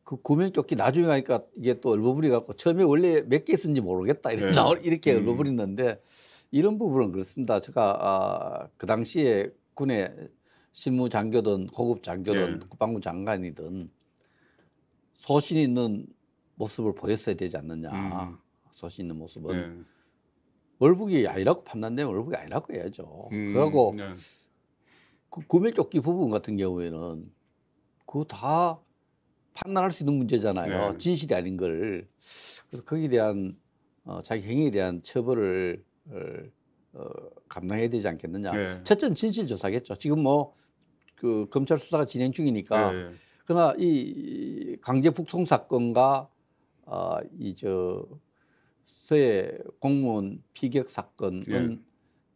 그 구명조끼 나중에 하니까 이게 또 얼버무리 갖고 처음에 원래 몇 개 쓴지 모르겠다 이렇게 얼버무리는데 이런 부분은 그렇습니다. 제가 그 당시에 군의 실무 장교든 고급 장교든 국방부 장관이든 소신 있는 모습을 보였어야 되지 않느냐. 소신 있는 모습은 월북이 아니라고 판단되면 월북이 아니라고 해야죠. 그러고 그 구명조끼 부분 같은 경우에는 그거 다 판단할 수 있는 문제잖아요. 진실이 아닌 걸. 그래서 거기에 대한 자기 행위에 대한 처벌을 감당해야 되지 않겠느냐. 첫째는 진실 조사겠죠. 지금 뭐 그 검찰 수사가 진행 중이니까. 그러나 이 강제 북송 사건과 서해 공무원 피격 사건은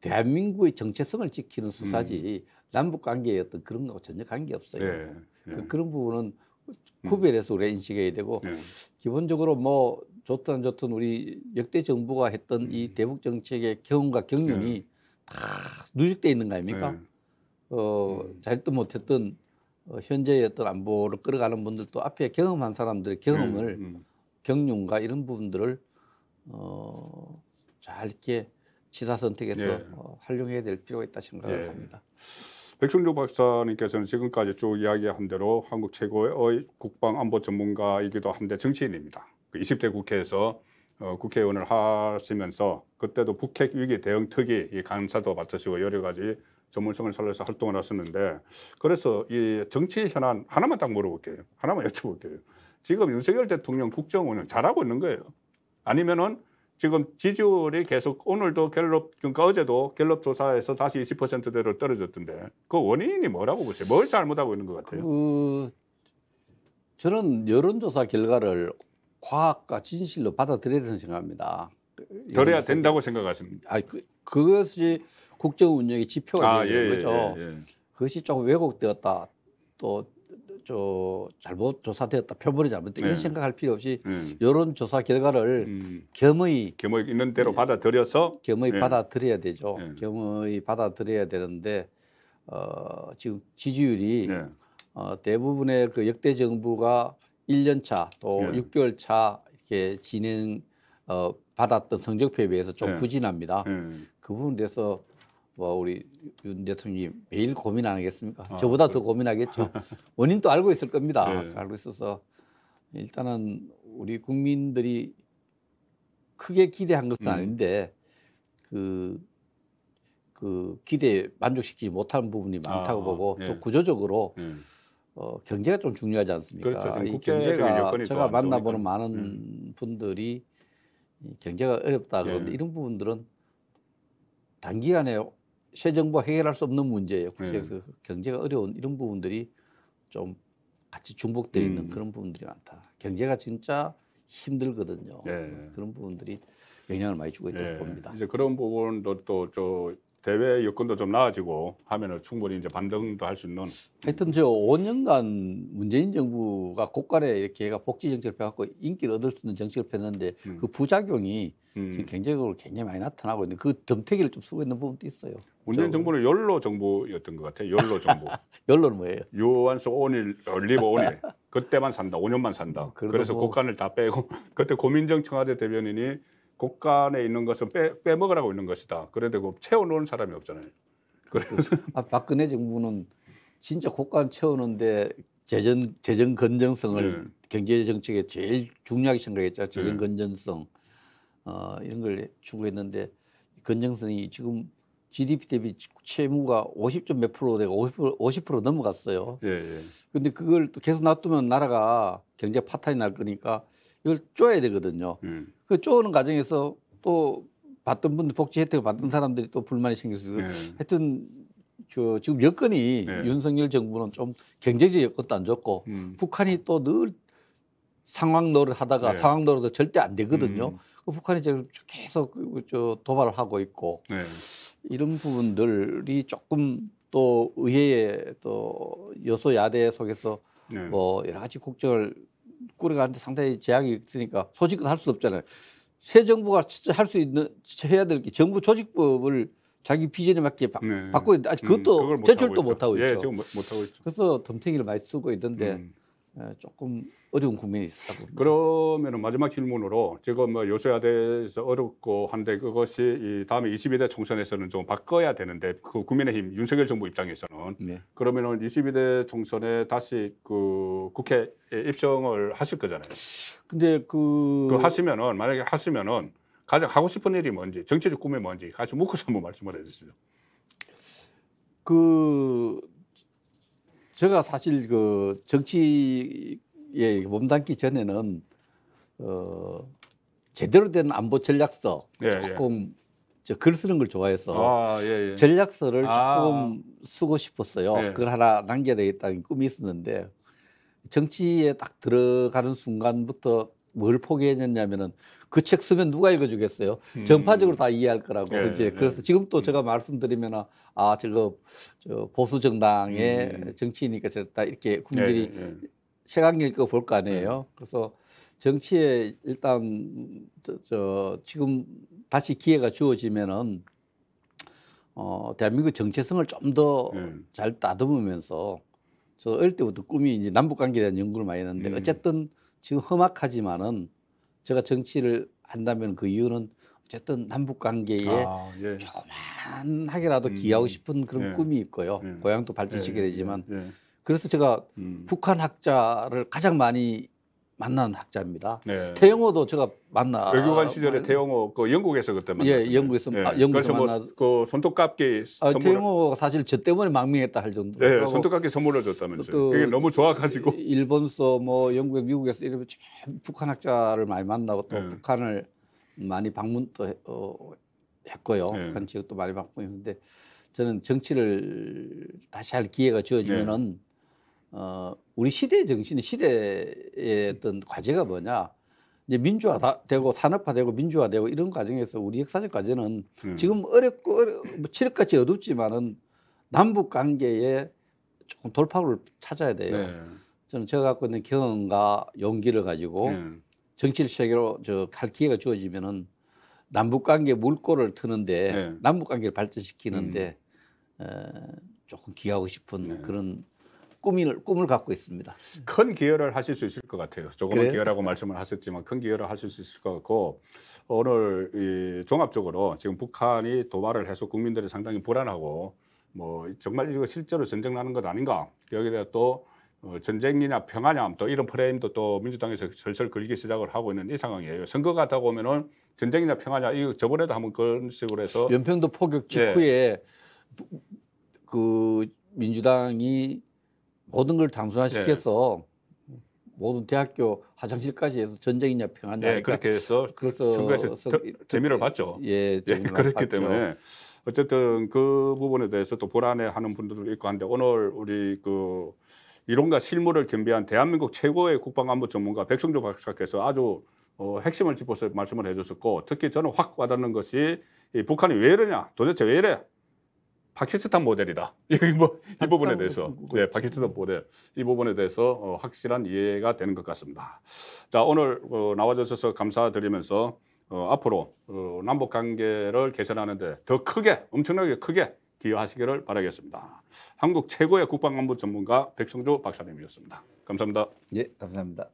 대한민국의 정체성을 지키는 수사지 남북 관계의 어떤 그런 거하고 전혀 관계 없어요. 그런 부분은 구별해서 우리가 인식해야 되고 기본적으로 뭐 좋든 안 좋든 우리 역대 정부가 했던 이 대북 정책의 경험과 경륜이 다 누적돼 있는 거 아닙니까? 잘든 못했든 현재의 어떤 안보를 끌어가는 분들도 앞에 경험한 사람들의 경험을 경륜과 이런 부분들을 잘 이렇게 지사 선택해서 활용해야 될 필요가 있다 생각을 합니다. 백승조 박사님께서는 지금까지 쭉 이야기한 대로 한국 최고의 국방 안보 전문가이기도 한데 정치인입니다. 20대 국회에서 국회의원을 하시면서 그때도 북핵 위기 대응 특위 이 간사도 맡으시고 여러 가지 전문성을 살려서 활동을 하셨는데 그래서 이 정치 현안 하나만 딱 물어볼게요. 하나만 여쭤볼게요. 지금 윤석열 대통령 국정 운영 잘하고 있는 거예요? 아니면은 지금 지지율이 계속 오늘도 갤럽 그러니까 어제도 갤럽 조사에서 다시 20%대로 떨어졌던데 그 원인이 뭐라고 보세요? 뭘 잘못하고 있는 것 같아요? 저는 여론조사 결과를 과학과 진실로 받아들여야 된다고 생각합니다. 그래야 된다고 생각하십니까? 그것이 국정 운영의 지표가 되는 거죠. 그것이 조금 왜곡되었다, 또 잘못 조사되었다, 표본이 잘못됐다 이런 생각할 필요 없이 여론조사 결과를 겸허히 있는 대로 받아들여서 받아들여야 되죠. 겸허히 받아들여야 되는데 지금 지지율이 대부분의 그 역대 정부가 1년 차 또 6개월 차 이렇게 받았던 성적표에 비해서 좀 부진합니다. 그 부분에 대해서 뭐 우리 윤 대통령이 매일 고민 안 하겠습니까? 저보다 더 고민하겠죠. 원인도 알고 있을 겁니다. 알고 있어서 일단은 우리 국민들이 크게 기대한 것은 아닌데 그 기대에 만족시키지 못한 부분이 많다고 보고 또 구조적으로 경제가 좀 중요하지 않습니까? 그렇죠. 이 국제적인 경제가 여건이 제가 또 만나보는 많은 분들이 경제가 어렵다 그런데 이런 부분들은 단기간에 새 정부가 해결할 수 없는 문제예요. 네. 그래서 경제가 어려운 이런 부분들이 좀 같이 중복되어 있는 그런 부분들이 많다. 경제가 진짜 힘들거든요. 네. 그런 부분들이 영향을 많이 주고 있다고 예. 봅니다. 이제 그런 부분도 또 저 대외 여건도 좀 나아지고 하면은 충분히 이제 반등도 할 수 있는. 하여튼 저 5년간 문재인 정부가 곳간에 이렇게 얘가 복지 정책을 펴갖고 인기를 얻을 수 있는 정책을 폈는데 그 부작용이 지금 경제적으로 굉장히 많이 나타나고 있는데 그 덤태기를 좀 쓰고 있는 부분도 있어요. 문재인 정부는 연로 정부였던 것 같아요. 연로 정부. 연로는 뭐예요? 유한수 온일, 리버 온일. 그때만 산다. 5년만 산다. 그래서 뭐 곡간을 다 빼고 그때 고민정 청와대 대변인이 곡간에 있는 것은 빼먹으라고 있는 것이다. 그런데 그 채워놓은 사람이 없잖아요. 그래서 박근혜 정부는 진짜 곳간 채우는데 재정 건전성을 경제 정책에 제일 중요하게 생각했죠. 재정 건전성 이런 걸 추구했는데 건전성이 지금 GDP 대비 채무가 50점 몇 프로 되고 50% 넘어갔어요. 그런데 그걸 또 계속 놔두면 나라가 경제 파탄이 날 거니까 이걸 쪼아야 되거든요. 그 쪼는 과정에서 또 받던 분들 복지 혜택을 받던 사람들이 또 불만이 생길 수 있어요. 하여튼 지금 여건이 윤석열 정부는 좀 경제적 여건도 안 좋고 북한이 또 늘 상황 노릇하다가 상황 노릇도 절대 안 되거든요. 북한이 지금 계속 도발을 하고 있고 이런 부분들이 조금 또 의회에 또 여소야대 속에서 뭐 여러 가지 국정을 꾸려가는데 상당히 제약이 있으니까 소집은 할 수 없잖아요. 새 정부가 진짜 할 수 있는 해야 될 게 정부 조직법을 자기 비전에 맞게 바꿔야 돼. 아직 그것도 제출도 못 하고 있죠. 지금 못 하고 있죠. 그래서 덤태기를 많이 쓰고 있는데 조금 어려운 국면이 있었다고 봅니다. 그러면은 마지막 질문으로 지금 뭐 여소야대에서 어렵고 한데 그것이 이 다음에 22대 총선에서는 좀 바꿔야 되는데 그 국민의힘 윤석열 정부 입장에서는 그러면은 22대 총선에 다시 그 국회에 입성을 하실 거잖아요. 근데 그 하시면은 만약에 하시면은 가장 하고 싶은 일이 뭔지 정치적 꿈이 뭔지 같이 묶어서 한번 말씀을 해주시죠. 제가 사실 그 정치에 몸담기 전에는 제대로 된 안보 전략서 조금 글 쓰는 걸 좋아해서 전략서를 조금 쓰고 싶었어요. 그걸 하나 남겨야 되겠다는 꿈이 있었는데 정치에 딱 들어가는 순간부터 뭘 포기했냐면은 그 책 쓰면 누가 읽어주겠어요? 전파적으로 다 이해할 거라고. 그래서 지금 또 제가 말씀드리면 저거 보수 정당의 정치이니까 저다 이렇게 국민들이 시각 읽고 볼 거 아니에요. 그래서 정치에 일단 지금 다시 기회가 주어지면은 대한민국 정체성을 좀 더 잘 다듬으면서 저 어릴 때부터 꿈이 이제 남북 관계에 대한 연구를 많이 했는데 어쨌든 지금 험악하지만은 제가 정치를 한다면 그 이유는 어쨌든 남북 관계에 조그만하게라도 기여하고 싶은 그런 꿈이 있고요. 고향도 발전시켜야 되지만 그래서 제가 북한 학자를 가장 많이 만난 학자입니다. 태영호도 제가 외교관 시절에 태영호 그 영국에서 그때 만났어요. 영국에서 그래서 그 손톱깎이 태영호가 사실 저 때문에 망명했다 할 정도로. 손톱깎이 선물을 줬다면서요. 그게 너무 좋아가지고. 일본서 뭐 영국에 미국에서 이러면 북한 학자를 많이 만나고 또 북한을 많이 방문도 했고요. 북한 지역도 많이 방문했는데 저는 정치를 다시 할 기회가 주어지면은. 우리 시대의 정신이 시대의 어떤 과제가 뭐냐 이제 민주화되고 산업화되고 민주화되고 이런 과정에서 우리 역사적 과제는 지금 어렵고 칠흑같이 어둡지만은 남북 관계에 조금 돌파구를 찾아야 돼요. 저는 제가 갖고 있는 경험과 용기를 가지고 정치를 세계로 할 기회가 주어지면은 남북 관계 물꼬를 트는데 남북 관계를 발전시키는데 조금 기여하고 싶은 그런 꿈을 갖고 있습니다. 큰 기여를 하실 수 있을 것 같아요. 조금은 기여라고 말씀을 하셨지만 큰 기여를 하실 수 있을 것 같고 오늘 종합적으로 지금 북한이 도발을 해서 국민들이 상당히 불안하고 뭐 정말 이거 실제로 전쟁 나는 것 아닌가 여기다 또 전쟁이냐 평화냐 또 이런 프레임도 또 민주당에서 슬슬 걸기 시작을 하고 있는 이 상황이에요. 선거가 하다 보면은 전쟁이냐 평화냐 이거 저번에도 한번 그런 식으로 해서 연평도 포격 직후에 그 민주당이 모든 걸 단순화시켜서 모든 대학교 화장실까지 해서 전쟁이냐 평화냐 그렇게 해서 선거에서 재미를 봤죠. 그렇기 때문에 어쨌든 그 부분에 대해서 또 불안해하는 분들도 있고 한데 오늘 우리 그 이론과 실무를 겸비한 대한민국 최고의 국방안보 전문가 백성조 박사께서 아주 핵심을 짚어서 말씀을 해줬었고 특히 저는 확 와닿는 것이 이 북한이 왜 이러냐 도대체 왜 이래 파키스탄 모델이다 이 부분에 대해서 네 파키스탄 모델 이 부분에 대해서 확실한 이해가 되는 것 같습니다. 자 오늘 나와주셔서 감사드리면서 앞으로 남북 관계를 개선하는데 더 크게 엄청나게 크게 기여하시기를 바라겠습니다. 한국 최고의 국방안보 전문가 백성조 박사님이었습니다. 감사합니다. 예, 감사합니다.